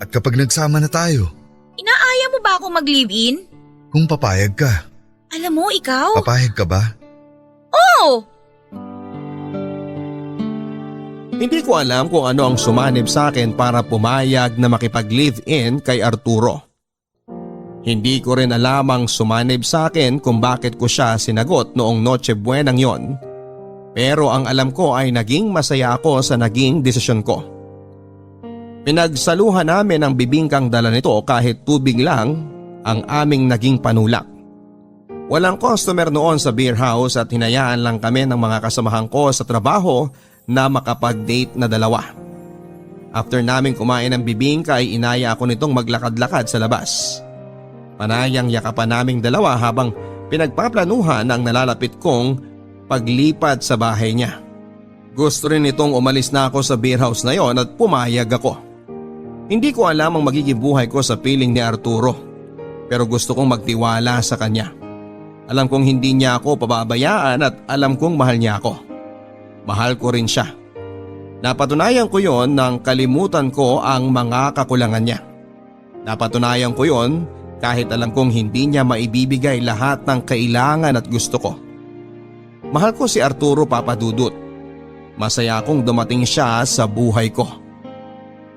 At kapag nagsama na tayo. Inaaya mo ba akong mag-live-in? Kung papayag ka. Alam mo, ikaw? Papayag ka ba? Oo! Hindi ko alam kung ano ang sumanib sa akin para pumayag na makipag-live-in kay Arturo. Hindi ko rin alam ang sumanib sa akin kung bakit ko siya sinagot noong Noche Buenang yon. Pero ang alam ko ay naging masaya ako sa naging desisyon ko. Pinagsaluhan namin ang bibingkang dala nito kahit tubig lang ang aming naging panulak. Walang customer noon sa beer house at hinayaan lang kami ng mga kasamahan ko sa trabaho na makapag-date na dalawa. After namin kumain ng bibingka ay inaya ako nitong maglakad-lakad sa labas. Panayang yakapan naming dalawa habang pinagpaplanuhan ang nalalapit kong paglipat sa bahay niya. Gusto rin nitong umalis na ako sa beer house na yon at pumayag ako. Hindi ko alam ang magiging buhay ko sa piling ni Arturo, pero gusto kong magtiwala sa kanya. Alam kong hindi niya ako pababayaan at alam kong mahal niya ako. Mahal ko rin siya. Napatunayan ko yon nang kalimutan ko ang mga kakulangan niya. Napatunayan ko yon kahit alam kong hindi niya maibibigay lahat ng kailangan at gusto ko. Mahal ko si Arturo, Papa Dudut. Masaya akong dumating siya sa buhay ko.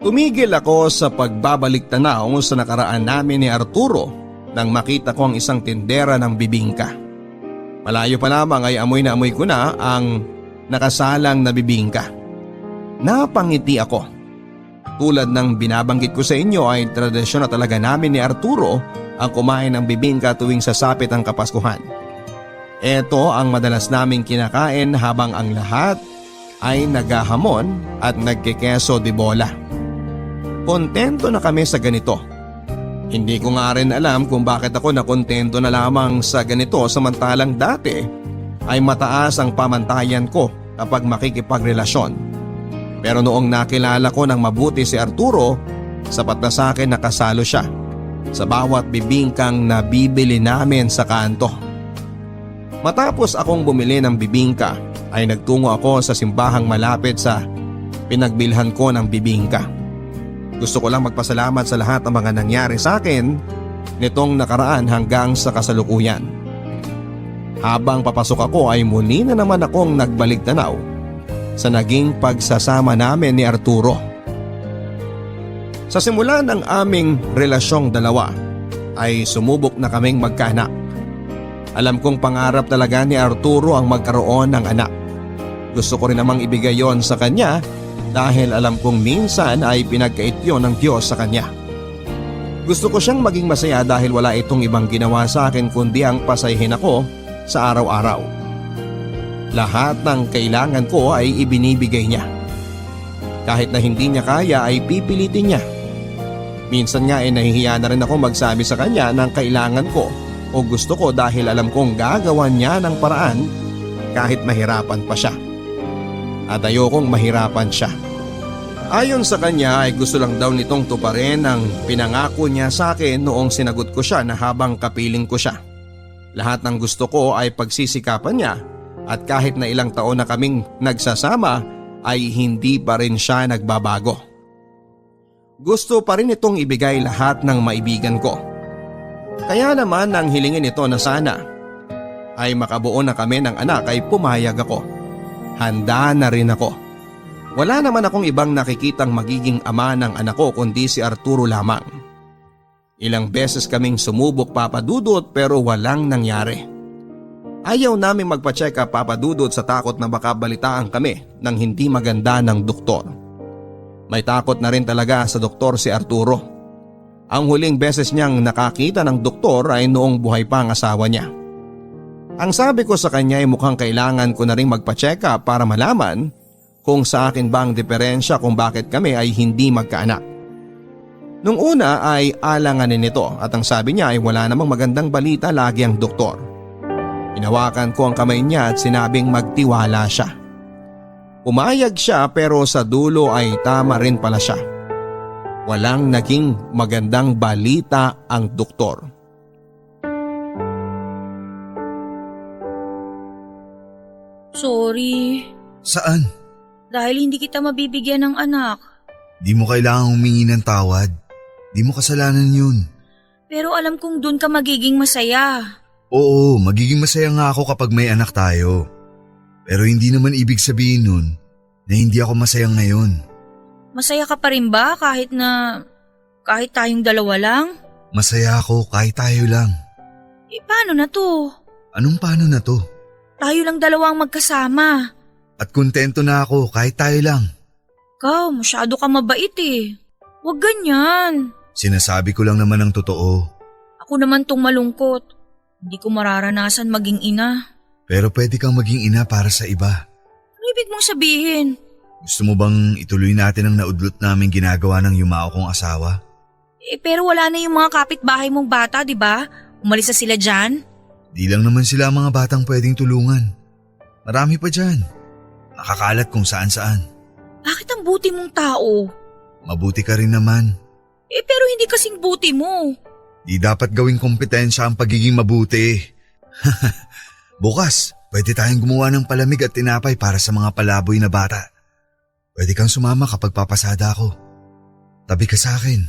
Tumigil ako sa pagbabalik tanaw sa nakaraan namin ni Arturo nang makita ko ang isang tindera ng bibingka. Malayo pa lamang ay amoy na amoy ko na ang nakasalang na bibingka. Napangiti ako. Tulad ng binabanggit ko sa inyo ay tradisyon na talaga namin ni Arturo ang kumain ng bibingka tuwing sasapit ang Kapaskuhan. Ito ang madalas naming kinakain habang ang lahat ay naghahamon at nagkekeso de bola. Kontento na kami sa ganito. Hindi ko nga rin alam kung bakit ako nakontento na lamang sa ganito samantalang dati ay mataas ang pamantayan ko kapag makikipagrelasyon. Pero noong nakilala ko ng mabuti si Arturo, sapat na sa akin nakasalo siya sa bawat bibingkang nabibili namin sa kanto. Matapos akong bumili ng bibingka ay nagtungo ako sa simbahang malapit sa pinagbilhan ko ng bibingka. Gusto ko lang magpasalamat sa lahat ng mga nangyari sa akin nitong nakaraan hanggang sa kasalukuyan. Habang papasok ako ay muli na naman akong nagbalik tanaw sa naging pagsasama namin ni Arturo. Sa simula ng aming relasyong dalawa ay sumubok na kaming magkaanak. Alam kong pangarap talaga ni Arturo ang magkaroon ng anak. Gusto ko rin namang ibigay yon sa kanya dahil alam kong minsan ay pinagkait yon ng Diyos sa kanya. Gusto ko siyang maging masaya dahil wala itong ibang ginawa sa akin kundi ang pasayahin ako sa araw-araw. Lahat ng kailangan ko ay ibinibigay niya. Kahit na hindi niya kaya ay pipilitin niya. Minsan nga ay nahihiya na rin ako magsabi sa kanya ng kailangan ko o gusto ko dahil alam kong gagawan niya ng paraan kahit mahirapan pa siya. At ayokong mahirapan siya. Ayon sa kanya ay gusto lang daw nitong tuparin ang pinangako niya sa akin noong sinagot ko siya na habang kapiling ko siya. Lahat ng gusto ko ay pagsisikapan niya at kahit na ilang taon na kaming nagsasama ay hindi pa rin siya nagbabago. Gusto pa rin itong ibigay lahat ng maibigan ko. Kaya naman nang hilingin ito na sana ay makabuo na kami ng anak ay pumayag ako. Handa na rin ako. Wala naman akong ibang nakikitang magiging ama ng anak ko kundi si Arturo lamang. Ilang beses kaming sumubok, Papa Dudut, pero walang nangyari. Ayaw naming magpa-check up, Papa Dudut, sa takot na baka balitaan kami ng hindi maganda ng doktor. May takot na rin talaga sa doktor si Arturo. Ang huling beses niyang nakakita ng doktor ay noong buhay pa ang asawa niya. Ang sabi ko sa kanya ay mukhang kailangan ko na rin magpa-check up para malaman kung sa akin ba ang diferensya kung bakit kami ay hindi magkaanak. Nung una ay alanganin nito at ang sabi niya ay wala namang magandang balita lagi ang doktor. Hinawakan ko ang kamay niya at sinabing magtiwala siya. Umayag siya pero sa dulo ay tama rin pala siya. Walang naging magandang balita ang doktor. Sorry. Saan? Dahil hindi kita mabibigyan ng anak. Di mo kailangang humingi ng tawad. Di mo kasalanan yun. Pero alam kong dun ka magiging masaya. Oo, magiging masaya nga ako kapag may anak tayo. Pero hindi naman ibig sabihin nun na hindi ako masaya ngayon. Masaya ka pa rin ba kahit tayong dalawa lang? Masaya ako kahit tayo lang. Eh paano na to? Anong paano na to? Tayo lang dalawang magkasama. At kontento na ako kahit tayo lang. Ikaw, masyado ka mabait eh. Huwag ganyan. Sinasabi ko lang naman ang totoo. Ako naman tong malungkot. Hindi ko mararanasan maging ina. Pero pwede kang maging ina para sa iba. Ano ibig mong sabihin? Gusto mo bang ituloy natin ang naudlot naming ginagawa ng yumao kong asawa? Eh pero wala na yung mga kapitbahay mong bata, di ba? Umalis na sila dyan. Di lang naman sila ang mga batang pwedeng tulungan. Marami pa dyan. Nakakalat kung saan-saan. Bakit ang buti mong tao? Mabuti ka rin naman. Eh pero hindi kasing buti mo. Di dapat gawing kompetensya ang pagiging mabuti. Bukas, pwede tayong gumawa ng palamig at tinapay para sa mga palaboy na bata. Pwede kang sumama kapag papasada ako. Tabi ka sa akin.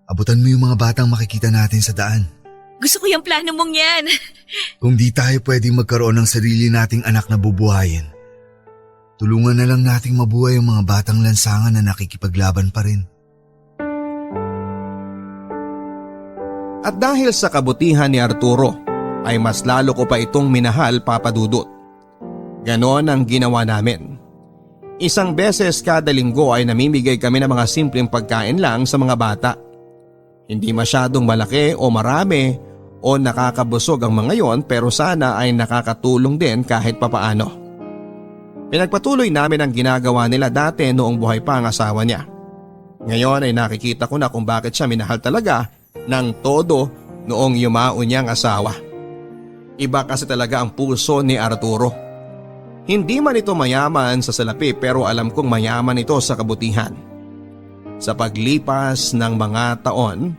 Abutan mo yung mga batang makikita natin sa daan. Gusto ko yung plano mong yan. Kung di tayo pwedeng magkaroon ng sarili nating anak na bubuhayin, tulungan na lang nating mabuhay ang mga batang lansangan na nakikipaglaban pa rin. At dahil sa kabutihan ni Arturo, ay mas lalo ko pa itong minahal, Papa Dudut. Ganon ang ginawa namin. Isang beses kada linggo ay namimigay kami ng mga simpleng pagkain lang sa mga bata. Hindi masyadong malaki o marami o nakakabusog ang mga yon, pero sana ay nakakatulong din kahit papaano. Pinagpatuloy namin ang ginagawa nila dati noong buhay pa ang asawa niya. Ngayon ay nakikita ko na kung bakit siya minahal talaga ng todo noong yumao niyang asawa. Iba kasi talaga ang puso ni Arturo. Hindi man ito mayaman sa salapi, pero alam kong mayaman ito sa kabutihan. Sa paglipas ng mga taon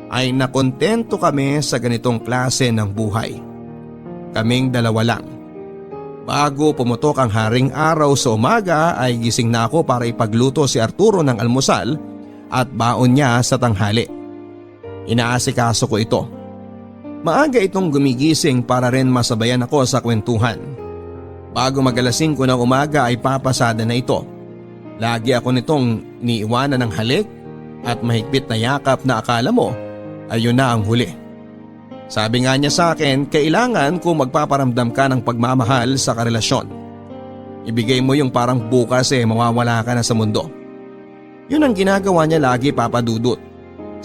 ay nakontento kami sa ganitong klase ng buhay. Kaming dalawa lang. Bago pumutok ang haring araw sa umaga ay gising na ako para ipagluto si Arturo ng almusal at baon niya sa tanghali. Inaasikaso ko ito. Maaga itong gumigising para rin masabayan ako sa kwentuhan. Bago mag-alas 5 ng umaga ay papasada na ito. Lagi ako nitong niiwanan ng halik at mahigpit na yakap na akala mo ayun na ang huli. Sabi nga niya sa akin, kailangan kung magpaparamdam ka ng pagmamahal sa karelasyon. Ibigay mo yung parang bukas mawawala ka na sa mundo. Yun ang ginagawa niya lagi, Papa Dudut.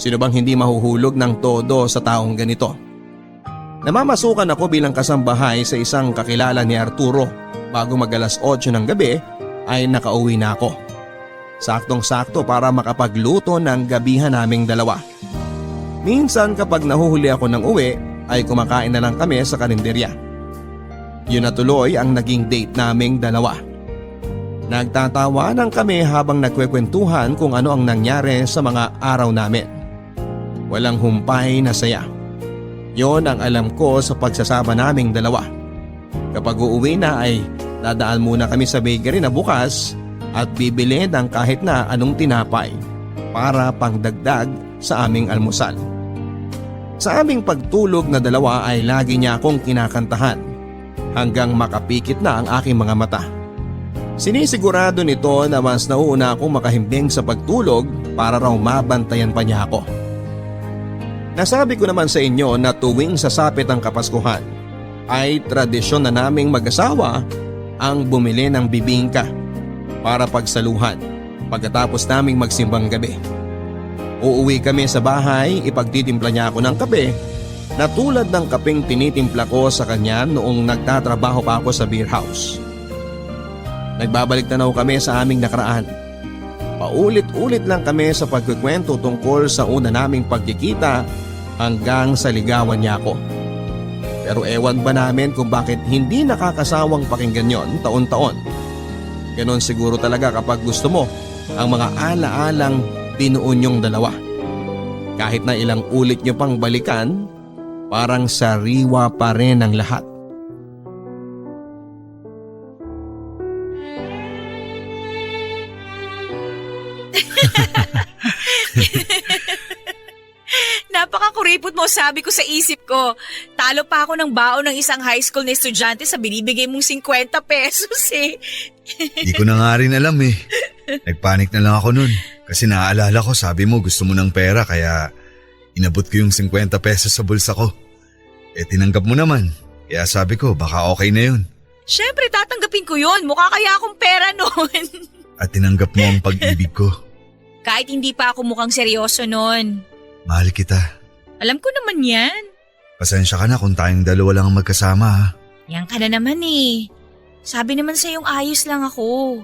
Sino bang hindi mahuhulog ng todo sa taong ganito? Namamasukan ako bilang kasambahay sa isang kakilala ni Arturo. Bago mag-alas 8 ng gabi ay nakauwi na ako. Saktong-sakto para makapagluto ng gabihan naming dalawa. Minsan kapag nahuhuli ako ng uwi ay kumakain na lang kami sa karinderya. Yun na tuloy ang naging date naming dalawa. Nagtatawanan kami habang nagkwekwentuhan kung ano ang nangyari sa mga araw namin. Walang humpay na saya. Yon ang alam ko sa pagsasama naming dalawa. Kapag uuwi na ay dadaan muna kami sa bakery na bukas at bibili ng kahit na anong tinapay para pangdagdag sa aming almusal. Sa aming pagtulog na dalawa ay lagi niya akong kinakantahan hanggang makapikit na ang aking mga mata. Sinisigurado nito na mas nauuna akong makahimbing sa pagtulog para raw mabantayan pa niya ako. Nasabi ko naman sa inyo na tuwing sasapit ang Kapaskuhan ay tradisyon na naming mag-asawa ang bumili ng bibingka para pagsaluhan pagkatapos naming magsimbang gabi. Uuwi kami sa bahay, ipagtitimpla niya ako ng kape na tulad ng kapeng tinitimpla ko sa kanya noong nagtatrabaho pa ako sa beer house. Nagbabalik tanaw kami sa aming nakaraan. Paulit-ulit lang kami sa pagkikwento tungkol sa una naming pagkikita hanggang sa ligawan niya ako. Pero ewan ba namin kung bakit hindi nakakasawang pakinggan yon taon-taon. Ganon siguro talaga kapag gusto mo ang mga ala-alang binuo niyong dalawa. Kahit na ilang ulit niyo pang balikan, parang sariwa pa rin ang lahat. Napakakuripot mo, sabi ko sa isip ko. Talo pa ako ng baon ng isang high school na estudyante sa binibigay mong 50 pesos eh. Di ko na nga rin alam eh. Nagpanik na lang ako nun. Kasi naaalala ko sabi mo gusto mo ng pera kaya inabot ko yung 50 pesos sa bulsa ko. Eh tinanggap mo naman. Kaya sabi ko baka okay na yun. Siyempre, tatanggapin ko yun. Mukha kaya akong pera noon. At tinanggap mo ang pag-ibig ko. Kahit hindi pa ako mukhang seryoso noon. Mahal kita. Alam ko naman yan. Pasensya ka na kung tayong dalawa lang ang magkasama ha. Yan ka na naman eh. Sabi naman sa yung ayos lang ako.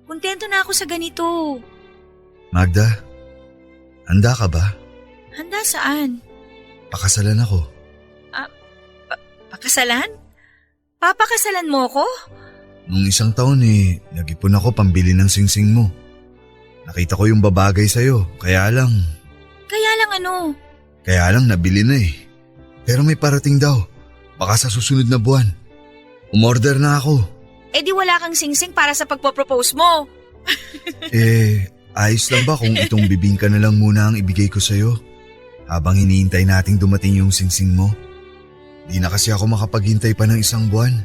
Kontento na ako sa ganito. Magda, handa ka ba? Handa saan? Pakasalan ako. Pakasalan? Papakasalan mo ko? Nung isang taon nag-ipon ako pambili ng singsing mo. Nakita ko yung babagay sa'yo, kaya lang Ano? Kaya lang nabili na eh. Pero may parating daw. Baka sa susunod na buwan. Umorder na ako. Eh di wala kang singsing para sa pagpapropose mo. Ayos lang ba kung itong bibingka na lang muna ang ibigay ko sa'yo? Habang hinihintay nating dumating yung singsing mo. Di na kasi ako makapaghintay pa ng isang buwan.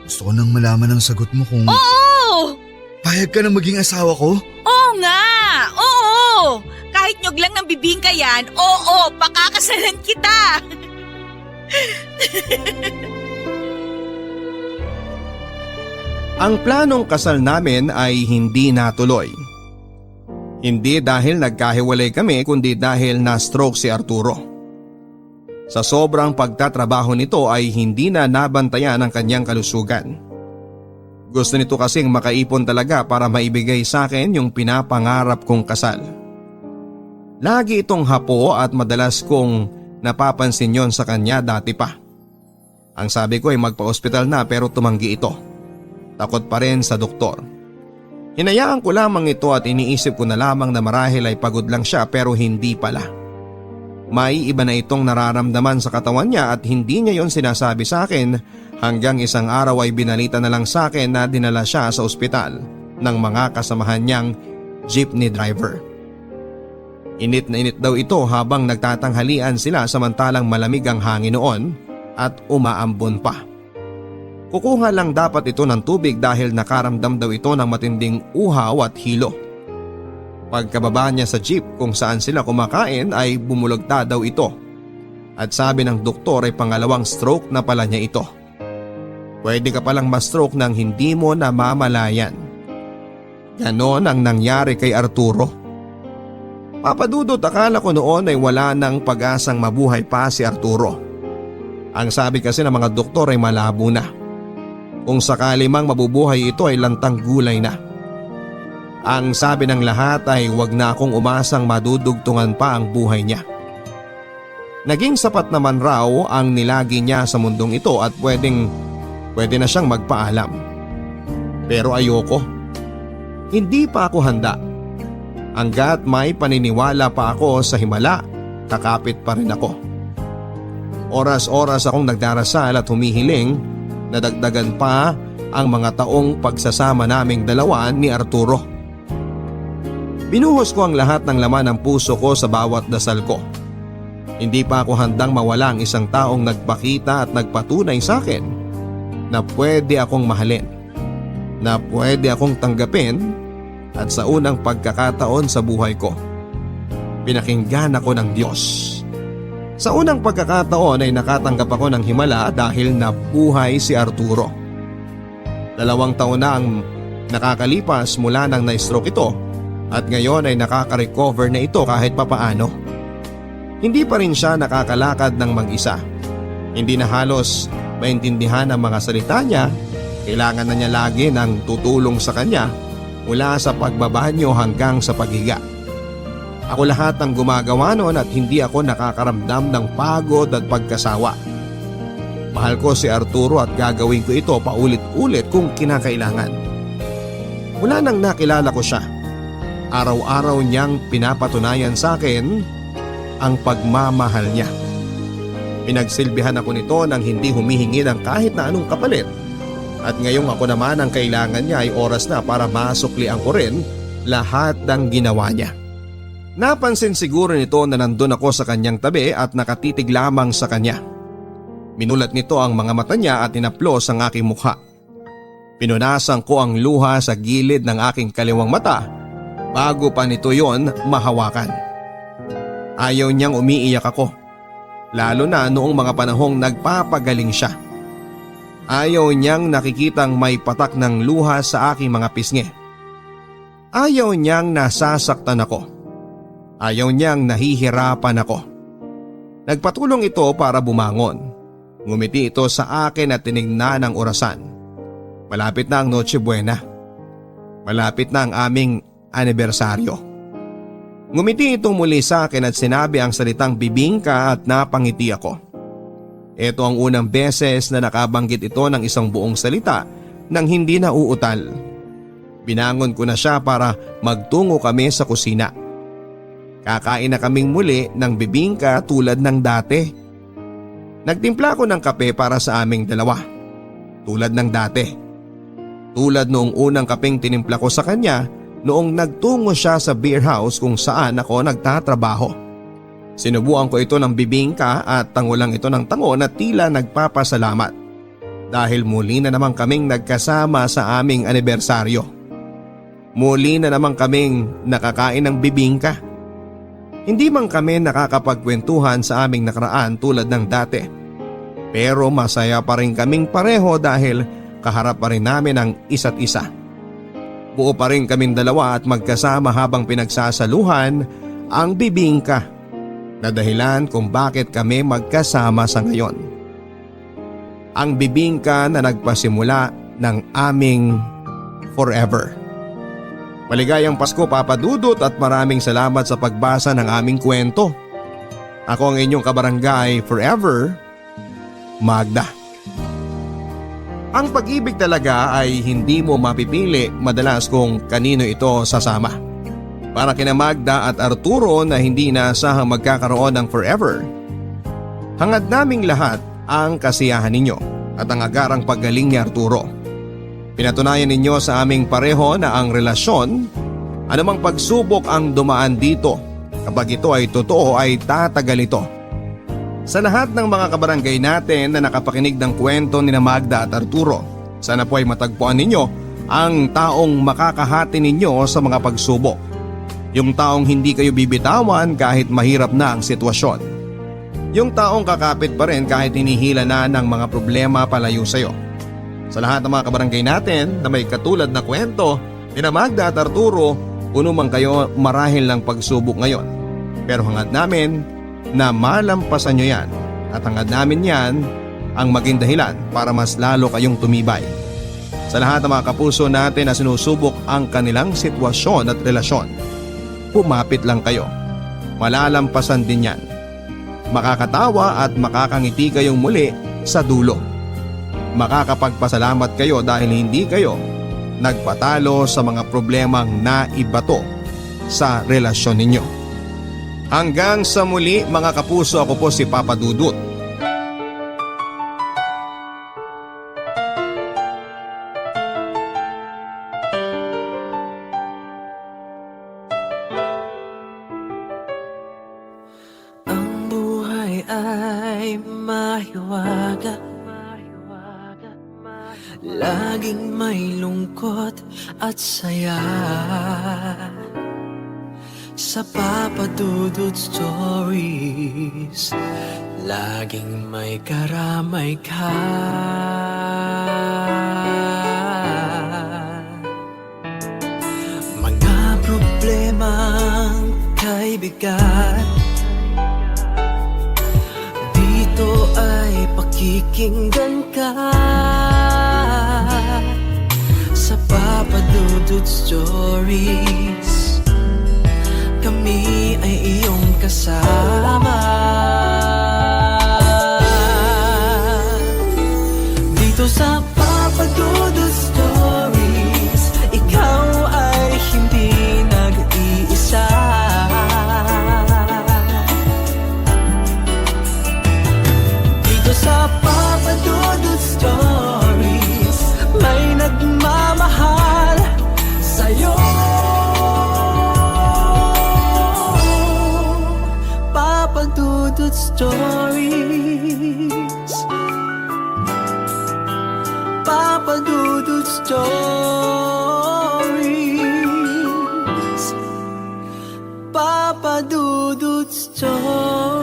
Gusto ko nang malaman ang sagot mo kung… Oo! Payag ka na maging asawa ko? Oo nga! Oo! Kahit nyog lang ng bibingka yan, oo, pakakasalan kita! Ang planong kasal namin ay hindi natuloy. Hindi dahil nagkahiwalay kami kundi dahil na-stroke si Arturo. Sa sobrang pagtatrabaho nito ay hindi na nabantayan ang kanyang kalusugan. Gusto nito kasing makaipon talaga para maibigay sa akin yung pinapangarap kong kasal. Lagi itong hapo at madalas kong napapansin yon sa kanya dati pa. Ang sabi ko ay magpa-ospital na pero tumanggi ito. Takot pa rin sa doktor. Hinayaan ko lamang ito at iniisip ko na lamang na marahil ay pagod lang siya pero hindi pala. May iba na itong nararamdaman sa katawan niya at hindi niya yon sinasabi sa akin hanggang isang araw ay binalita na lang sa akin na dinala siya sa ospital ng mga kasamahan niyang jeepney driver. Init na init daw ito habang nagtatanghalian sila samantalang malamig ang hangin noon at umaambon pa. Kukuha lang dapat ito ng tubig dahil nakaramdam daw ito ng matinding uhaw at hilo. Pagkababa niya sa jeep kung saan sila kumakain ay bumulagta daw ito. At sabi ng doktor ay pangalawang stroke na pala niya ito. Pwede ka palang ma-stroke nang hindi mo namamalayan. Ganon ang nangyari kay Arturo. Papadudot akala ko noon ay wala nang pag-asang mabuhay pa si Arturo. Ang sabi kasi ng mga doktor ay malabo na. Kung sakali mang mabubuhay ito ay lantang gulay na. Ang sabi ng lahat ay wag na akong umasang madudugtungan pa ang buhay niya. Naging sapat naman raw ang nilagi niya sa mundong ito at pwede na siyang magpaalam. Pero ayoko. Hindi pa ako handa. Hanggat may paniniwala pa ako sa himala, kakapit pa rin ako. Oras-oras akong nagdarasal at humihiling na dagdagan pa ang mga taong pagsasama naming dalawa ni Arturo. Binuhos ko ang lahat ng laman ng puso ko sa bawat dasal ko. Hindi pa ako handang mawala ang isang taong nagpakita at nagpatunay sa akin na pwede akong mahalin, na pwede akong tanggapin. At sa unang pagkakataon sa buhay ko, pinakinggan ako ng Diyos. Sa unang pagkakataon ay nakatanggap ako ng himala dahil nabuhay si Arturo. 2 taon na ang nakakalipas mula nang na-stroke ito at ngayon ay nakaka-recover na ito kahit papaano. Hindi pa rin siya nakakalakad ng mag-isa. Hindi na halos maintindihan ang mga salita niya. Kailangan na niya lagi ng tutulong sa kanya mula sa pagbabanyo hanggang sa paghiga. Ako lahat ang gumagawa noon at hindi ako nakakaramdam ng pagod at pagkasawa. Mahal ko si Arturo at gagawin ko ito paulit-ulit kung kinakailangan. Mula nang nakilala ko siya, araw-araw niyang pinapatunayan sa akin ang pagmamahal niya. Pinagsilbihan ako nito nang hindi humihingi ng kahit na anong kapalit. At ngayong ako naman ang kailangan niya ay oras na para masuklian ko rin lahat ng ginawa niya. Napansin siguro nito na nandun ako sa kanyang tabi at nakatitig lamang sa kanya. Minulat nito ang mga mata niya at tinaplos ang aking mukha. Pinunasan ko ang luha sa gilid ng aking kaliwang mata bago pa nito yon mahawakan. Ayaw niyang umiiyak ako, lalo na noong mga panahong nagpapagaling siya. Ayaw niyang nakikitang may patak ng luha sa aking mga pisngi. Ayaw niyang nasasaktan ako. Ayaw niyang nahihirapan ako. Nagpatulong ito para bumangon. Ngumiti ito sa akin at tinignan ang orasan. Malapit na ang Noche Buena. Malapit na ang aming anibersaryo. Ngumiti itong muli sa akin at sinabi ang salitang bibingka at napangiti ako. Ito ang unang beses na nakabanggit ito ng isang buong salita nang hindi na uutal. Binangon ko na siya para magtungo kami sa kusina. Kakain na kaming muli ng bibingka tulad ng dati. Nagtimpla ko ng kape para sa aming dalawa. Tulad ng dati. Tulad noong unang kapeng tinimpla ko sa kanya noong nagtungo siya sa beer house kung saan ako nagtatrabaho. Sinubuan ko ito ng bibingka at tangulang ito ng tango na tila nagpapasalamat. Dahil muli na naman kaming nagkasama sa aming anibersaryo. Muli na naman kaming nakakain ng bibingka. Hindi man kami nakakapagkwentuhan sa aming nakaraan tulad ng dati. Pero masaya pa rin kaming pareho dahil kaharap pa rin namin ang isa't isa. Buo pa rin kaming dalawa at magkasama habang pinagsasaluhan ang bibingka na dahilan kung bakit kami magkasama sa ngayon. Ang bibingka na nagpasimula ng aming forever. Maligayang Pasko, Papa Dudut, at maraming salamat sa pagbasa ng aming kwento. Ako ang inyong kabarangay forever, Magda. Ang pag-ibig talaga ay hindi mo mapipili madalas kung kanino ito sasama. Para kina Magda at Arturo na hindi inaasahang magkakaroon ng forever, hangad naming lahat ang kasiyahan ninyo at ang agarang paggaling ni Arturo. Pinatunayan ninyo sa aming pareho na ang relasyon, anumang pagsubok ang dumaan dito, kapag ito ay totoo ay tatagal ito. Sa lahat ng mga kabarangay natin na nakapakinig ng kwento ni Magda at Arturo, sana po ay matagpuan ninyo ang taong makakahati ninyo sa mga pagsubok. Yung taong hindi kayo bibitawan kahit mahirap na ang sitwasyon. Yung taong kakapit pa rin kahit hinihila na ng mga problema palayo sa'yo. Sa lahat ng mga kabarangay natin na may katulad na kwento ni Magda at Arturo, puno man kayo marahil ng pagsubok ngayon. Pero hangad namin na malampasan nyo yan at hangad namin yan ang maging dahilan para mas lalo kayong tumibay. Sa lahat ng mga kapuso natin na sinusubok ang kanilang sitwasyon at relasyon, pumapit lang kayo. Malalampasan din yan. Makakatawa at makakangiti kayong muli sa dulo. Makakapagpasalamat kayo dahil hindi kayo nagpatalo sa mga problemang naibato sa relasyon ninyo. Hanggang sa muli mga kapuso, ako po si Papa Dudut. Ang buhay ay mahiwaga, laging may lungkot at saya. Sa Papa Dudut Stories, laging may karamay ka. Mga problemang kay bigat, dito ay pakikinggan ka. Sa Papa Dudut Stories, kami ay iyong kasama. Dito sa Papa Dudut Stories, ikaw ay hindi nag-iisa. Dito sa Papa Dudut Stories, may nagmamahal sa'yo. Papa Dudut Stories. Papa Dudut Stories.